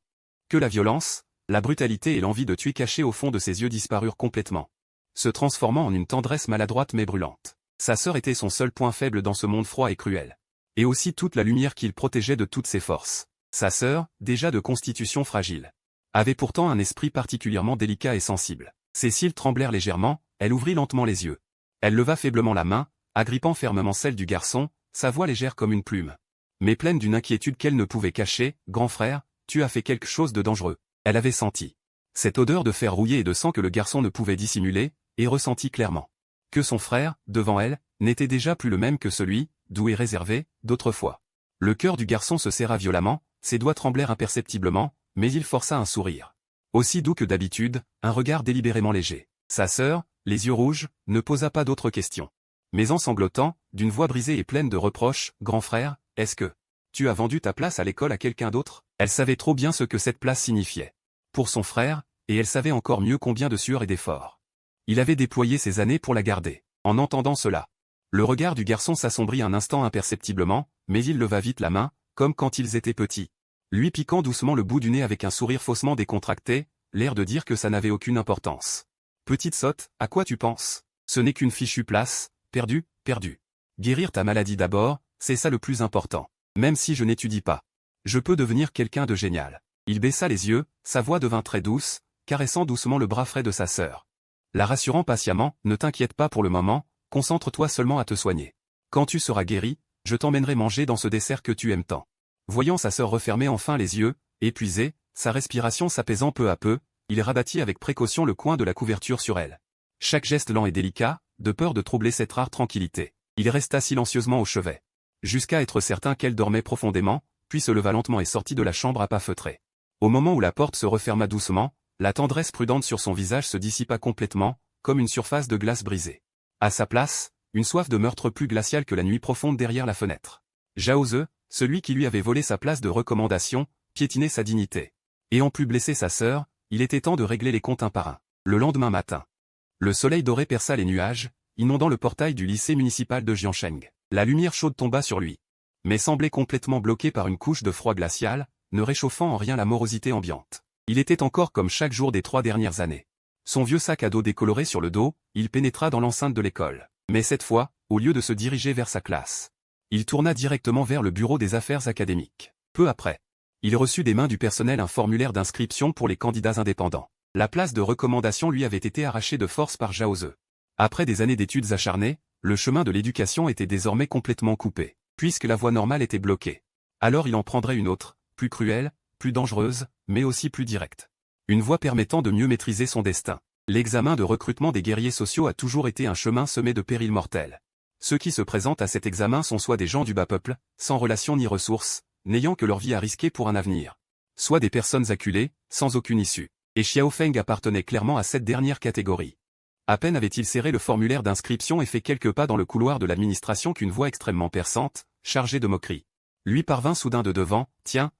S1: que la violence, la brutalité et l'envie de tuer cachées au fond de ses yeux disparurent complètement, se transformant en une tendresse maladroite mais brûlante. Sa sœur était son seul point faible dans ce monde froid et cruel. Et aussi toute la lumière qu'il protégeait de toutes ses forces. Sa sœur, déjà de constitution fragile, avait pourtant un esprit particulièrement délicat et sensible. Ses cils tremblèrent légèrement, elle ouvrit lentement les yeux. Elle leva faiblement la main, agrippant fermement celle du garçon, sa voix légère comme une plume, mais pleine d'une inquiétude qu'elle ne pouvait cacher. « Grand frère, tu as fait quelque chose de dangereux. » Elle avait senti cette odeur de fer rouillé et de sang que le garçon ne pouvait dissimuler, et ressentit clairement que son frère, devant elle, n'était déjà plus le même que celui, doux et réservé, d'autrefois. Le cœur du garçon se serra violemment, ses doigts tremblèrent imperceptiblement, mais il força un sourire. Aussi doux que d'habitude, un regard délibérément léger. Sa sœur, les yeux rouges, ne posa pas d'autres questions. Mais en sanglotant, d'une voix brisée et pleine de reproches, « Grand frère, est-ce que tu as vendu ta place à l'école à quelqu'un d'autre? Elle savait trop bien ce que cette place signifiait. Pour son frère, et elle savait encore mieux combien de sueur et d'efforts il avait déployé ses années pour la garder. En entendant cela, le regard du garçon s'assombrit un instant imperceptiblement, mais il leva vite la main, comme quand ils étaient petits, lui piquant doucement le bout du nez avec un sourire faussement décontracté, l'air de dire que ça n'avait aucune importance. Petite sotte, à quoi tu penses? Ce n'est qu'une fichue place, perdue, perdue. Guérir ta maladie d'abord, c'est ça le plus important. Même si je n'étudie pas, je peux devenir quelqu'un de génial. Il baissa les yeux, sa voix devint très douce, caressant doucement le bras frais de sa sœur, la rassurant patiemment, ne t'inquiète pas pour le moment, concentre-toi seulement à te soigner. Quand tu seras guéri, je t'emmènerai manger dans ce dessert que tu aimes tant. Voyant sa sœur refermer enfin les yeux, épuisée, sa respiration s'apaisant peu à peu, il rabattit avec précaution le coin de la couverture sur elle. Chaque geste lent et délicat, de peur de troubler cette rare tranquillité. Il resta silencieusement au chevet, jusqu'à être certain qu'elle dormait profondément, puis se leva lentement et sortit de la chambre à pas feutrés. Au moment où la porte se referma doucement, la tendresse prudente sur son visage se dissipa complètement, comme une surface de glace brisée. À sa place, une soif de meurtre plus glaciale que la nuit profonde derrière la fenêtre. Zhao Ze, celui qui lui avait volé sa place de recommandation, piétinait sa dignité. Ayant pu blesser sa sœur, il était temps de régler les comptes un par un. Le lendemain matin, le soleil doré perça les nuages, inondant le portail du lycée municipal de Jiansheng. La lumière chaude tomba sur lui, mais semblait complètement bloquée par une couche de froid glacial, ne réchauffant en rien la morosité ambiante. Il était encore comme chaque jour des 3 dernières années. Son vieux sac à dos décoloré sur le dos, il pénétra dans l'enceinte de l'école. Mais cette fois, au lieu de se diriger vers sa classe, il tourna directement vers le bureau des affaires académiques. Peu après, il reçut des mains du personnel un formulaire d'inscription pour les candidats indépendants. La place de recommandation lui avait été arrachée de force par Zhao Ze. Après des années d'études acharnées, le chemin de l'éducation était désormais complètement coupé, puisque la voie normale était bloquée. Alors il en prendrait une autre, plus cruelle, plus dangereuse, mais aussi plus directe. Une voie permettant de mieux maîtriser son destin. L'examen de recrutement des guerriers sociaux a toujours été un chemin semé de périls mortels. Ceux qui se présentent à cet examen sont soit des gens du bas peuple, sans relations ni ressources, n'ayant que leur vie à risquer pour un avenir, soit des personnes acculées, sans aucune issue. Et Xiao Feng appartenait clairement à cette dernière catégorie. À peine avait-il serré le formulaire d'inscription et fait quelques pas dans le couloir de l'administration qu'une voix extrêmement perçante, chargée de moquerie, lui parvint soudain de devant. Tiens,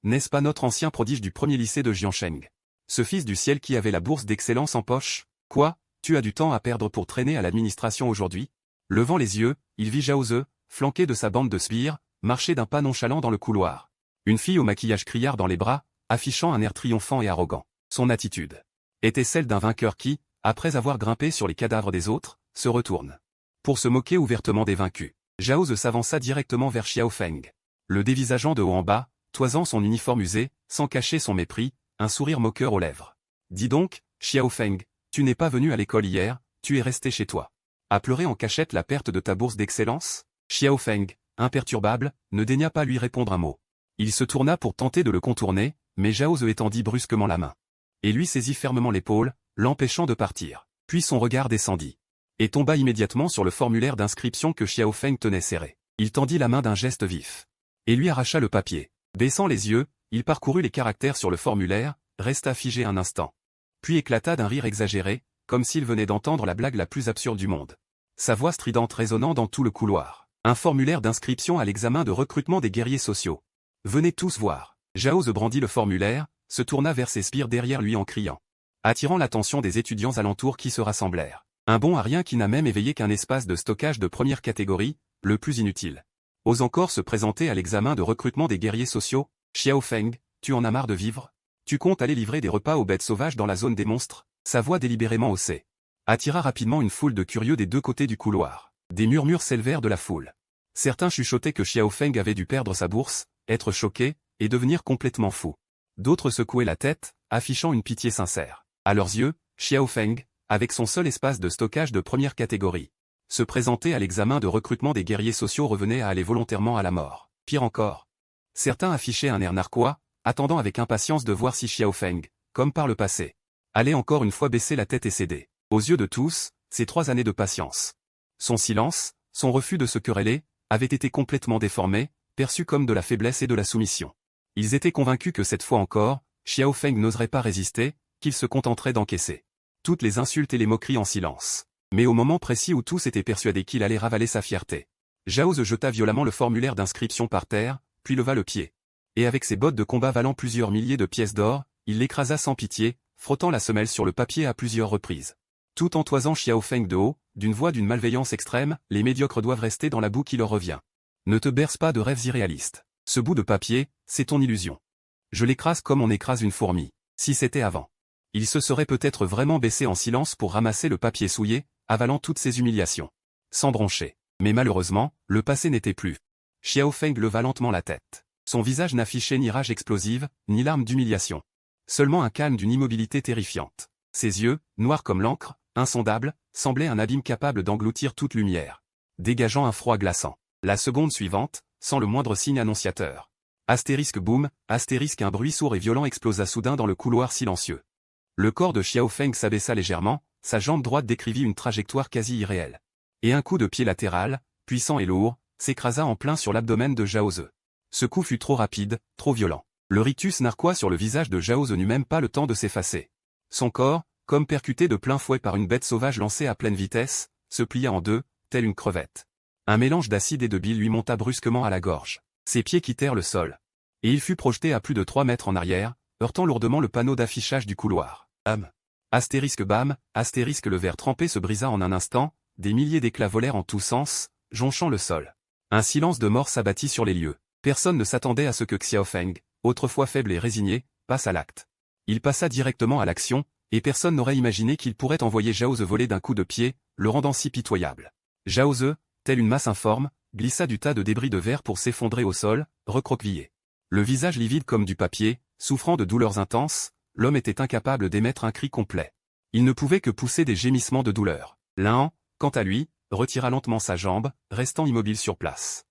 S1: n'est-ce pas notre ancien prodige du premier lycée de Jiansheng? Ce fils du ciel qui avait la bourse d'excellence en poche? Quoi, tu as du temps à perdre pour traîner à l'administration aujourd'hui? Levant les yeux, il vit Zhao Ze, flanqué de sa bande de sbires, marcher d'un pas nonchalant dans le couloir. Une fille au maquillage criard dans les bras, affichant un air triomphant et arrogant. Son attitude était celle d'un vainqueur qui, après avoir grimpé sur les cadavres des autres, se retourne pour se moquer ouvertement des vaincus. Zhao Ze s'avança directement vers Xiao Feng, le dévisageant de haut en bas, toisant son uniforme usé, sans cacher son mépris, un sourire moqueur aux lèvres. Dis donc, Xiao Feng, tu n'es pas venu à l'école hier, tu es resté chez toi. À pleurer en cachette la perte de ta bourse d'excellence? Xiao Feng, imperturbable, ne daigna pas lui répondre un mot. Il se tourna pour tenter de le contourner, mais Zhao Ze étendit brusquement la main, et lui saisit fermement l'épaule, l'empêchant de partir. Puis son regard descendit, et tomba immédiatement sur le formulaire d'inscription que Xiao Feng tenait serré. Il tendit la main d'un geste vif, et lui arracha le papier. Baissant les yeux, il parcourut les caractères sur le formulaire, resta figé un instant, puis éclata d'un rire exagéré, comme s'il venait d'entendre la blague la plus absurde du monde. Sa voix stridente résonnant dans tout le couloir. Un formulaire d'inscription à l'examen de recrutement des guerriers sociaux. Venez tous voir. Zhao Ze brandit le formulaire, se tourna vers ses sbires derrière lui en criant, attirant l'attention des étudiants alentours qui se rassemblèrent. Un bon à rien qui n'a même éveillé qu'un espace de stockage de première catégorie, le plus inutile. Ose encore se présenter à l'examen de recrutement des guerriers sociaux? Xiao Feng, tu en as marre de vivre? Tu comptes aller livrer des repas aux bêtes sauvages dans la zone des monstres? Sa voix délibérément haussée attira rapidement une foule de curieux des deux côtés du couloir. Des murmures s'élevèrent de la foule. Certains chuchotaient que Xiao Feng avait dû perdre sa bourse, être choqué, et devenir complètement fou. D'autres secouaient la tête, affichant une pitié sincère. À leurs yeux, Xiao Feng, avec son seul espace de stockage de première catégorie, se présenter à l'examen de recrutement des guerriers sociaux revenait à aller volontairement à la mort. Pire encore, certains affichaient un air narquois, attendant avec impatience de voir si Xiao Feng, comme par le passé, allait encore une fois baisser la tête et céder. Aux yeux de tous, ces 3 années de patience, son silence, son refus de se quereller, avaient été complètement déformés, perçus comme de la faiblesse et de la soumission. Ils étaient convaincus que cette fois encore, Xiao Feng n'oserait pas résister, qu'il se contenterait d'encaisser toutes les insultes et les moqueries en silence. Mais au moment précis où tous étaient persuadés qu'il allait ravaler sa fierté, Zhao Ze jeta violemment le formulaire d'inscription par terre, puis leva le pied. Et avec ses bottes de combat valant plusieurs milliers de pièces d'or, il l'écrasa sans pitié, frottant la semelle sur le papier à plusieurs reprises. Tout en toisant Xiao Feng de haut, d'une voix d'une malveillance extrême, les médiocres doivent rester dans la boue qui leur revient. Ne te berce pas de rêves irréalistes. Ce bout de papier, c'est ton illusion. Je l'écrase comme on écrase une fourmi. Si c'était avant. Il se serait peut-être vraiment baissé en silence pour ramasser le papier souillé, avalant toutes ses humiliations. Sans broncher. Mais malheureusement, le passé n'était plus. Xiao Feng leva lentement la tête. Son visage n'affichait ni rage explosive, ni larmes d'humiliation. Seulement un calme d'une immobilité terrifiante. Ses yeux, noirs comme l'encre, insondables, semblaient un abîme capable d'engloutir toute lumière. Dégageant un froid glaçant. La seconde suivante, sans le moindre signe annonciateur. Astérisque boum, astérisque un bruit sourd et violent explosa soudain dans le couloir silencieux. Le corps de Xiao Feng s'abaissa légèrement, sa jambe droite décrivit une trajectoire quasi irréelle. Et un coup de pied latéral, puissant et lourd, s'écrasa en plein sur l'abdomen de Zhao Ze. Ce coup fut trop rapide, trop violent. Le rictus narquois sur le visage de Zhao Ze n'eut même pas le temps de s'effacer. Son corps, comme percuté de plein fouet par une bête sauvage lancée à pleine vitesse, se plia en deux, telle une crevette. Un mélange d'acide et de bile lui monta brusquement à la gorge. Ses pieds quittèrent le sol. Et il fut projeté à plus de 3 mètres en arrière, heurtant lourdement le panneau d'affichage du couloir. Astérisque bam, astérisque le verre trempé se brisa en un instant, des milliers d'éclats volèrent en tous sens, jonchant le sol. Un silence de mort s'abattit sur les lieux. Personne ne s'attendait à ce que Xiao Feng, autrefois faible et résigné, passe à l'acte. Il passa directement à l'action, et personne n'aurait imaginé qu'il pourrait envoyer Zhao Ze voler d'un coup de pied, le rendant si pitoyable. Zhao Ze, telle une masse informe, glissa du tas de débris de verre pour s'effondrer au sol, recroquevillé. Le visage livide comme du papier, souffrant de douleurs intenses, l'homme était incapable d'émettre un cri complet. Il ne pouvait que pousser des gémissements de douleur. Lan, quant à lui, retira lentement sa jambe, restant immobile sur place.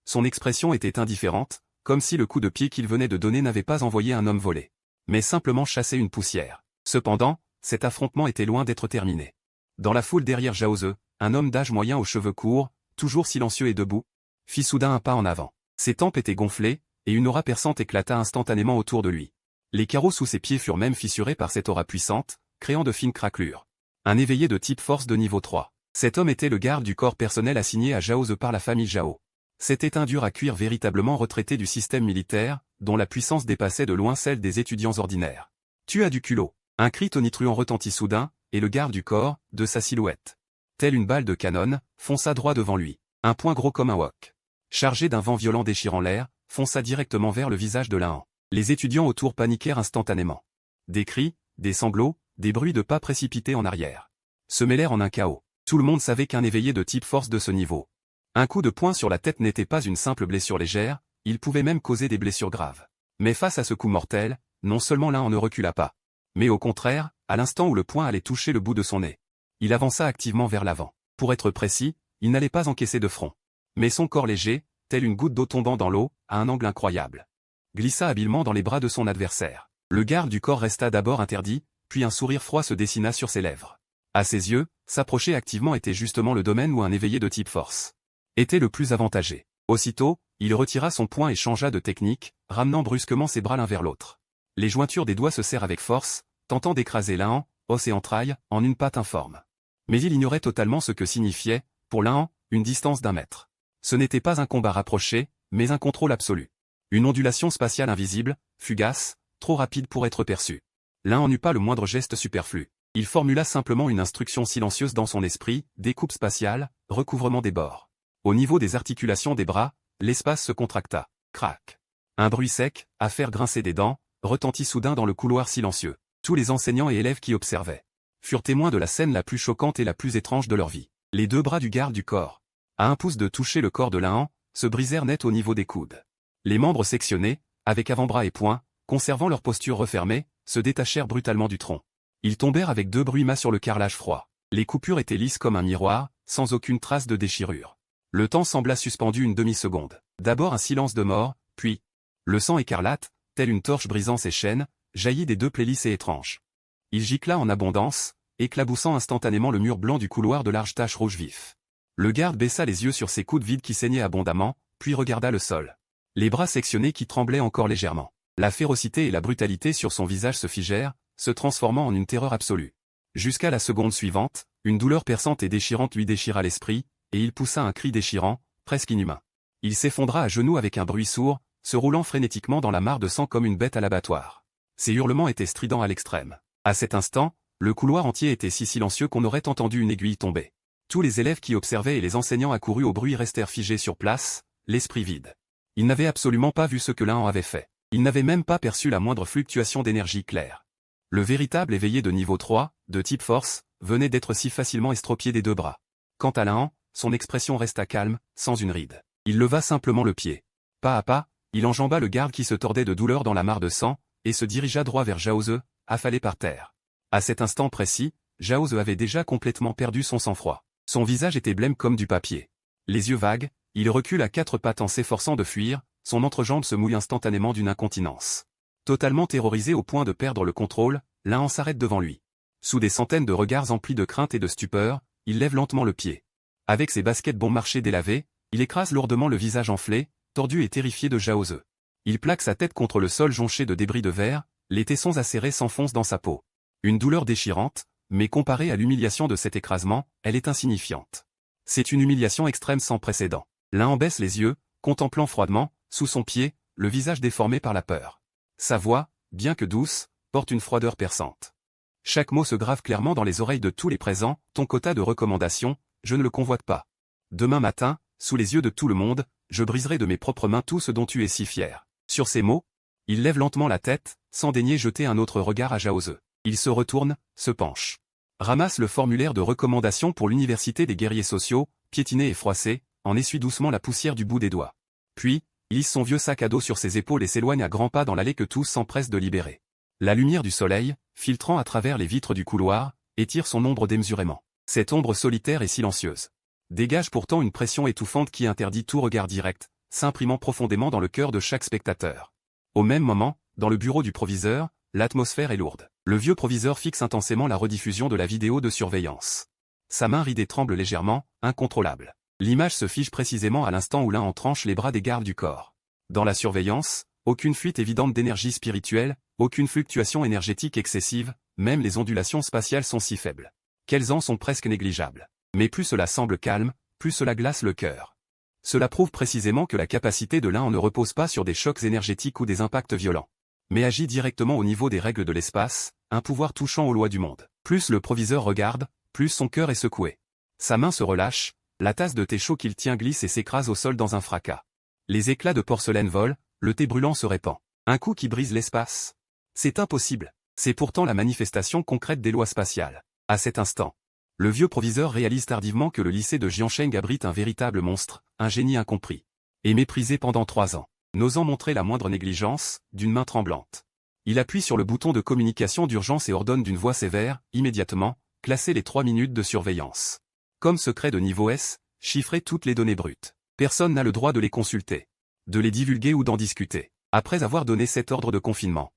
S1: Son expression était indifférente, comme si le coup de pied qu'il venait de donner n'avait pas envoyé un homme voler, mais simplement chassé une poussière. Cependant, cet affrontement était loin d'être terminé. Dans la foule derrière Zhao Ze, un homme d'âge moyen aux cheveux courts, toujours silencieux et debout, fit soudain un pas en avant. Ses tempes étaient gonflées, et une aura perçante éclata instantanément autour de lui. Les carreaux sous ses pieds furent même fissurés par cette aura puissante, créant de fines craquelures. Un éveillé de type force de niveau 3. Cet homme était le garde du corps personnel assigné à Zhao Ze par la famille Zhao. C'était un dur à cuire véritablement retraité du système militaire, dont la puissance dépassait de loin celle des étudiants ordinaires. Tu as du culot. Un cri tonitruant retentit soudain, et le garde du corps, de sa silhouette, telle une balle de canon, fonça droit devant lui. Un poing gros comme un wok, chargé d'un vent violent déchirant l'air, fonça directement vers le visage de l'un. Les étudiants autour paniquèrent instantanément. Des cris, des sanglots, des bruits de pas précipités en arrière se mêlèrent en un chaos. Tout le monde savait qu'un éveillé de type force de ce niveau. Un coup de poing sur la tête n'était pas une simple blessure légère, il pouvait même causer des blessures graves. Mais face à ce coup mortel, non seulement l'un ne recula pas, mais au contraire, à l'instant où le poing allait toucher le bout de son nez, il avança activement vers l'avant. Pour être précis, il n'allait pas encaisser de front. Mais son corps léger, tel une goutte d'eau tombant dans l'eau, à un angle incroyable, glissa habilement dans les bras de son adversaire. Le garde du corps resta d'abord interdit, puis un sourire froid se dessina sur ses lèvres. À ses yeux, s'approcher activement était justement le domaine où un éveillé de type force était le plus avantagé. Aussitôt, il retira son poing et changea de technique, ramenant brusquement ses bras l'un vers l'autre. Les jointures des doigts se serrent avec force, tentant d'écraser l'un, os et entrailles, en une patte informe. Mais il ignorait totalement ce que signifiait, pour l'un, une distance d'1 mètre. Ce n'était pas un combat rapproché, mais un contrôle absolu. Une ondulation spatiale invisible, fugace, trop rapide pour être perçue. L'un en eut pas le moindre geste superflu. Il formula simplement une instruction silencieuse dans son esprit, découpe spatiale, recouvrement des bords. Au niveau des articulations des bras, l'espace se contracta. Crac. Un bruit sec, à faire grincer des dents, retentit soudain dans le couloir silencieux. Tous les enseignants et élèves qui observaient furent témoins de la scène la plus choquante et la plus étrange de leur vie. Les 2 bras du garde du corps, à 1 pouce de toucher le corps de l'un, se brisèrent net au niveau des coudes. Les membres sectionnés, avec avant-bras et poings, conservant leur posture refermée, se détachèrent brutalement du tronc. Ils tombèrent avec 2 bruits mat sur le carrelage froid. Les coupures étaient lisses comme un miroir, sans aucune trace de déchirure. Le temps sembla suspendu une demi-seconde. D'abord un silence de mort, puis le sang écarlate, telle une torche brisant ses chaînes, jaillit des 2 plaies lisses et étranges. Il gicla en abondance, éclaboussant instantanément le mur blanc du couloir de larges taches rouges vifs. Le garde baissa les yeux sur ses coudes vides qui saignaient abondamment, puis regarda le sol. Les bras sectionnés qui tremblaient encore légèrement. La férocité et la brutalité sur son visage se figèrent, se transformant en une terreur absolue. Jusqu'à la seconde suivante, une douleur perçante et déchirante lui déchira l'esprit, et il poussa un cri déchirant, presque inhumain. Il s'effondra à genoux avec un bruit sourd, se roulant frénétiquement dans la mare de sang comme une bête à l'abattoir. Ses hurlements étaient stridents à l'extrême. À cet instant, le couloir entier était si silencieux qu'on aurait entendu une aiguille tomber. Tous les élèves qui observaient et les enseignants accourus au bruit restèrent figés sur place, l'esprit vide. Ils n'avaient absolument pas vu ce que l'un avait fait. Ils n'avaient même pas perçu la moindre fluctuation d'énergie claire. Le véritable éveillé de niveau 3, de type force, venait d'être si facilement estropié des deux bras. Quant à Lahan, son expression resta calme, sans une ride. Il leva simplement le pied. Pas à pas, il enjamba le garde qui se tordait de douleur dans la mare de sang, et se dirigea droit vers Zhao Ze, affalé par terre. À cet instant précis, Zhao Ze avait déjà complètement perdu son sang-froid. Son visage était blême comme du papier. Les yeux vagues, il recule à quatre pattes en s'efforçant de fuir, son entrejambe se mouille instantanément d'une incontinence. Totalement terrorisé au point de perdre le contrôle, Lahan s'arrête devant lui. Sous des centaines de regards emplis de crainte et de stupeur, il lève lentement le pied. Avec ses baskets bon marché délavées, il écrase lourdement le visage enflé, tordu et terrifié de Zhao Ze. Il plaque sa tête contre le sol jonché de débris de verre, les tessons acérés s'enfoncent dans sa peau. Une douleur déchirante, mais comparée à l'humiliation de cet écrasement, elle est insignifiante. C'est une humiliation extrême sans précédent. Lahan baisse les yeux, contemplant froidement, sous son pied, le visage déformé par la peur. Sa voix, bien que douce, porte une froideur perçante. Chaque mot se grave clairement dans les oreilles de tous les présents, ton quota de recommandations, je ne le convoite pas. Demain matin, sous les yeux de tout le monde, je briserai de mes propres mains tout ce dont tu es si fier. Sur ces mots, il lève lentement la tête, sans daigner jeter un autre regard à Zhao Ze. Il se retourne, se penche. Ramasse le formulaire de recommandation pour l'université des guerriers sociaux, piétiné et froissé, en essuie doucement la poussière du bout des doigts. Puis, il hisse son vieux sac à dos sur ses épaules et s'éloigne à grands pas dans l'allée que tous s'empressent de libérer. La lumière du soleil, filtrant à travers les vitres du couloir, étire son ombre démesurément. Cette ombre solitaire et silencieuse dégage pourtant une pression étouffante qui interdit tout regard direct, s'imprimant profondément dans le cœur de chaque spectateur. Au même moment, dans le bureau du proviseur, l'atmosphère est lourde. Le vieux proviseur fixe intensément la rediffusion de la vidéo de surveillance. Sa main ridée tremble légèrement, incontrôlable. L'image se fige précisément à l'instant où l'un en tranche les bras des gardes du corps. Dans la surveillance, aucune fuite évidente d'énergie spirituelle, aucune fluctuation énergétique excessive, même les ondulations spatiales sont si faibles qu'elles en sont presque négligeables. Mais plus cela semble calme, plus cela glace le cœur. Cela prouve précisément que la capacité de l'un ne repose pas sur des chocs énergétiques ou des impacts violents, mais agit directement au niveau des règles de l'espace, un pouvoir touchant aux lois du monde. Plus le proviseur regarde, plus son cœur est secoué. Sa main se relâche, la tasse de thé chaud qu'il tient glisse et s'écrase au sol dans un fracas. Les éclats de porcelaine volent, le thé brûlant se répand. Un coup qui brise l'espace. C'est impossible. C'est pourtant la manifestation concrète des lois spatiales. À cet instant, le vieux proviseur réalise tardivement que le lycée de Jiansheng abrite un véritable monstre, un génie incompris. Et méprisé pendant 3 ans. N'osant montrer la moindre négligence, d'une main tremblante. Il appuie sur le bouton de communication d'urgence et ordonne d'une voix sévère, immédiatement, classer les 3 minutes de surveillance. Comme secret de niveau S, chiffrer toutes les données brutes. Personne n'a le droit de les consulter, de les divulguer ou d'en discuter. Après avoir donné cet ordre de confinement,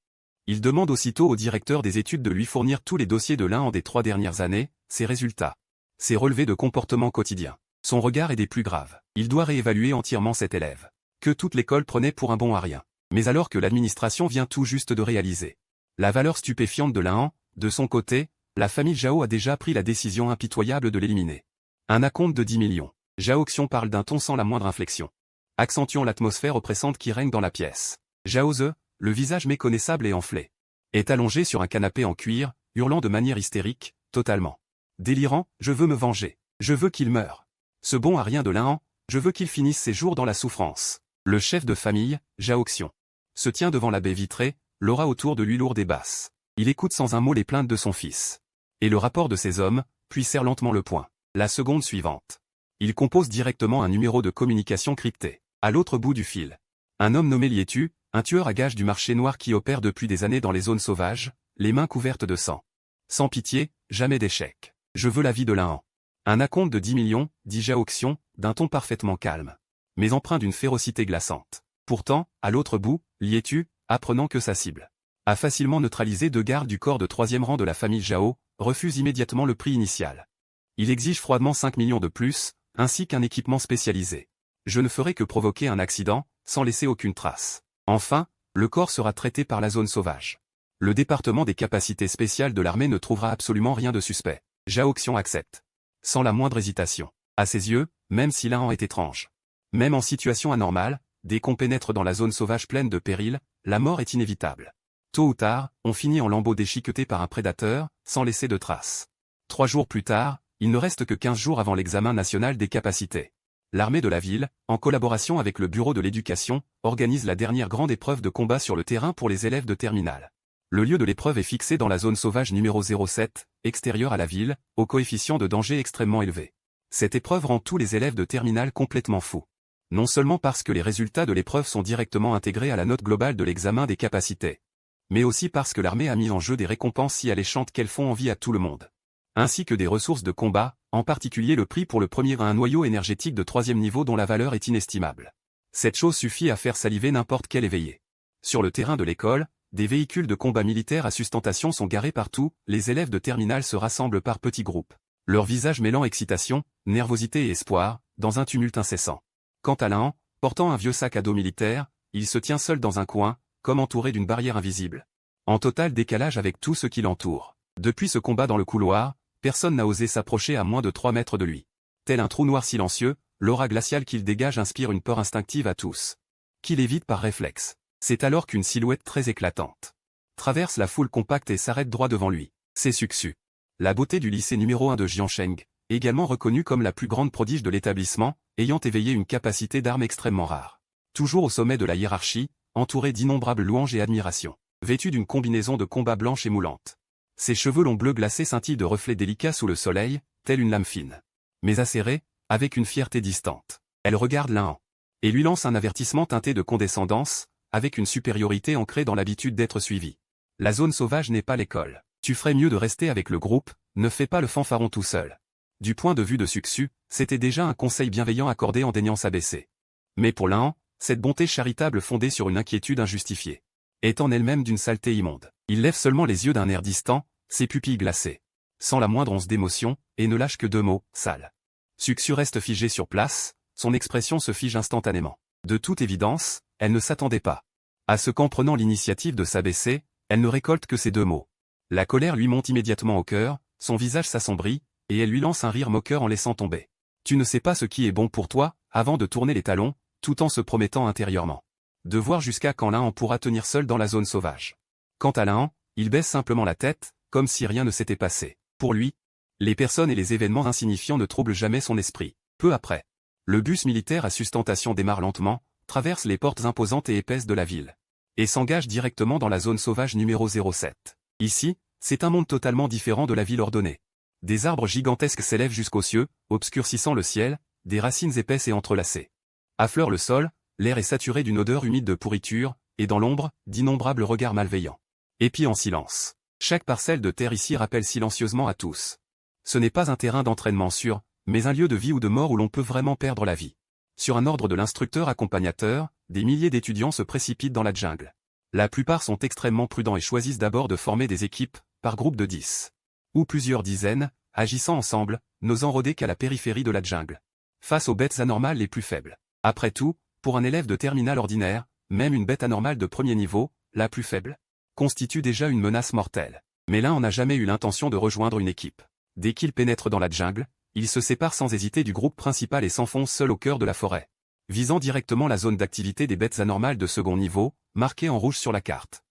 S1: il demande aussitôt au directeur des études de lui fournir tous les dossiers de l'un des 3 dernières années, ses résultats, ses relevés de comportement quotidien. Son regard est des plus graves. Il doit réévaluer entièrement cet élève, que toute l'école prenait pour un bon à rien. Mais alors que l'administration vient tout juste de réaliser la valeur stupéfiante de l'un, de son côté, la famille Zhao a déjà pris la décision impitoyable de l'éliminer. Un acompte de 10 millions. Zhao Xiong parle d'un ton sans la moindre inflexion, accentuant l'atmosphère oppressante qui règne dans la pièce. Zhao Ze, le visage méconnaissable et enflé, est allongé sur un canapé en cuir, hurlant de manière hystérique, totalement délirant, je veux me venger. Je veux qu'il meure. Ce bon à rien de l'un, je veux qu'il finisse ses jours dans la souffrance. Le chef de famille, Zhao Xiong, se tient devant la baie vitrée, l'aura autour de lui lourde et basse. Il écoute sans un mot les plaintes de son fils. Et le rapport de ses hommes, puis serre lentement le poing. La seconde suivante. Il compose directement un numéro de communication crypté. À l'autre bout du fil, un homme nommé Lietu, un tueur à gages du marché noir qui opère depuis des années dans les zones sauvages, les mains couvertes de sang. Sans pitié, jamais d'échec. Je veux la vie de l'un. Un acompte de 10 millions, dit Zhao Xiong, d'un ton parfaitement calme, mais empreint d'une férocité glaçante. Pourtant, à l'autre bout, Lietu, apprenant que sa cible a facilement neutralisé 2 gardes du corps de 3e rang de la famille Zhao, refuse immédiatement le prix initial. Il exige froidement 5 millions de plus, ainsi qu'un équipement spécialisé. Je ne ferai que provoquer un accident, sans laisser aucune trace. Enfin, le corps sera traité par la zone sauvage. Le département des capacités spéciales de l'armée ne trouvera absolument rien de suspect. Zhao Xiong accepte. Sans la moindre hésitation. À ses yeux, même si l'un est étrange. Même en situation anormale, Dès qu'on pénètre dans la zone sauvage pleine de périls, la mort est inévitable. Tôt ou tard, on finit en lambeaux déchiquetés par un prédateur, sans laisser de traces. 3 jours plus tard, il ne reste que 15 jours avant l'examen national des capacités. L'armée de la ville, en collaboration avec le bureau de l'éducation, organise la dernière grande épreuve de combat sur le terrain pour les élèves de terminale. Le lieu de l'épreuve est fixé dans la zone sauvage numéro 07, extérieure à la ville, au coefficient de danger extrêmement élevé. Cette épreuve rend tous les élèves de terminale complètement fous. Non seulement parce que les résultats de l'épreuve sont directement intégrés à la note globale de l'examen des capacités, mais aussi parce que l'armée a mis en jeu des récompenses si alléchantes qu'elles font envie à tout le monde. Ainsi que des ressources de combat, en particulier le prix pour le premier à un noyau énergétique de 3e niveau dont la valeur est inestimable. Cette chose suffit à faire saliver n'importe quel éveillé. Sur le terrain de l'école, des véhicules de combat militaires à sustentation sont garés partout, les élèves de terminale se rassemblent par petits groupes. Leurs visages mêlant excitation, nervosité et espoir, dans un tumulte incessant. Quant à l'un, portant un vieux sac à dos militaire, il se tient seul dans un coin, comme entouré d'une barrière invisible. En total décalage avec tout ce qui l'entoure. Depuis ce combat dans le couloir, personne n'a osé s'approcher à moins de 3 mètres de lui. Tel un trou noir silencieux, l'aura glaciale qu'il dégage inspire une peur instinctive à tous. Qu'il évite par réflexe. C'est alors qu'une silhouette très éclatante traverse la foule compacte et s'arrête droit devant lui. C'est Suxu. La beauté du lycée numéro 1 de Jiancheng, également reconnue comme la plus grande prodige de l'établissement, ayant éveillé une capacité d'armes extrêmement rare. Toujours au sommet de la hiérarchie, entouré d'innombrables louanges et admirations. Vêtu d'une combinaison de combat blanche et moulante. Ses cheveux longs bleu glacé scintillent de reflets délicats sous le soleil, telle une lame fine. Mais acérée, avec une fierté distante. Elle regarde Lan et lui lance un avertissement teinté de condescendance, avec une supériorité ancrée dans l'habitude d'être suivi. La zone sauvage n'est pas l'école. Tu ferais mieux de rester avec le groupe, ne fais pas le fanfaron tout seul. Du point de vue de Suxu, c'était déjà un conseil bienveillant accordé en daignant s'abaisser. Mais pour Lan, cette bonté charitable fondée sur une inquiétude injustifiée est en elle-même d'une saleté immonde. Il lève seulement les yeux d'un air distant, ses pupilles glacées, sans la moindre once d'émotion, et ne lâche que 2 mots, sale. Suxu reste figé sur place, son expression se fige instantanément. De toute évidence, elle ne s'attendait pas à ce qu'en prenant l'initiative de s'abaisser, elle ne récolte que ces 2 mots. La colère lui monte immédiatement au cœur, son visage s'assombrit, et elle lui lance un rire moqueur en laissant tomber. Tu ne sais pas ce qui est bon pour toi, avant de tourner les talons, tout en se promettant intérieurement de voir jusqu'à quand l'un en pourra tenir seul dans la zone sauvage. Quant à l'un, il baisse simplement la tête, comme si rien ne s'était passé. Pour lui, les personnes et les événements insignifiants ne troublent jamais son esprit. Peu après, le bus militaire à sustentation démarre lentement, traverse les portes imposantes et épaisses de la ville, et s'engage directement dans la zone sauvage numéro 07. Ici, c'est un monde totalement différent de la ville ordonnée. Des arbres gigantesques s'élèvent jusqu'aux cieux, obscurcissant le ciel, des racines épaisses et entrelacées affleurent le sol, l'air est saturé d'une odeur humide de pourriture, et dans l'ombre, d'innombrables regards malveillants. Épis en silence. Chaque parcelle de terre ici rappelle silencieusement à tous. Ce n'est pas un terrain d'entraînement sûr, mais un lieu de vie ou de mort où l'on peut vraiment perdre la vie. Sur un ordre de l'instructeur accompagnateur, des milliers d'étudiants se précipitent dans la jungle. La plupart sont extrêmement prudents et choisissent d'abord de former des équipes, par groupe de 10. Ou plusieurs dizaines, agissant ensemble, n'osant rôder qu'à la périphérie de la jungle. Face aux bêtes anormales les plus faibles. Après tout, pour un élève de terminale ordinaire, même une bête anormale de premier niveau, la plus faible, constitue déjà une menace mortelle. Mais l'un n'a jamais eu l'intention de rejoindre une équipe. Dès qu'il pénètre dans la jungle, il se sépare sans hésiter du groupe principal et s'enfonce seul au cœur de la forêt, visant directement la zone d'activité des bêtes anormales de second niveau, marquée en rouge sur la carte.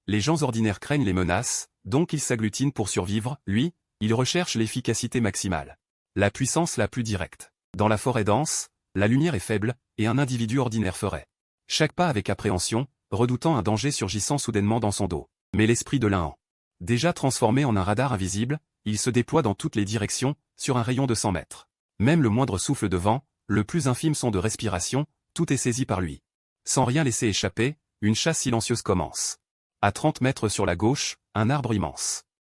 S1: Les gens ordinaires craignent les menaces, donc ils s'agglutinent pour survivre, lui, il recherche l'efficacité maximale. La puissance la plus directe. Dans la forêt dense, la lumière est faible, et un individu ordinaire ferait chaque pas avec appréhension, redoutant un danger surgissant soudainement dans son dos. Mais l'esprit de l'un, déjà transformé en un radar invisible, il se déploie dans toutes les directions, sur un rayon de 100 mètres. Même le moindre souffle de vent, le plus infime son de respiration, tout est saisi par lui. Sans rien laisser échapper, une chasse silencieuse commence. À 30 mètres sur la gauche, un arbre immense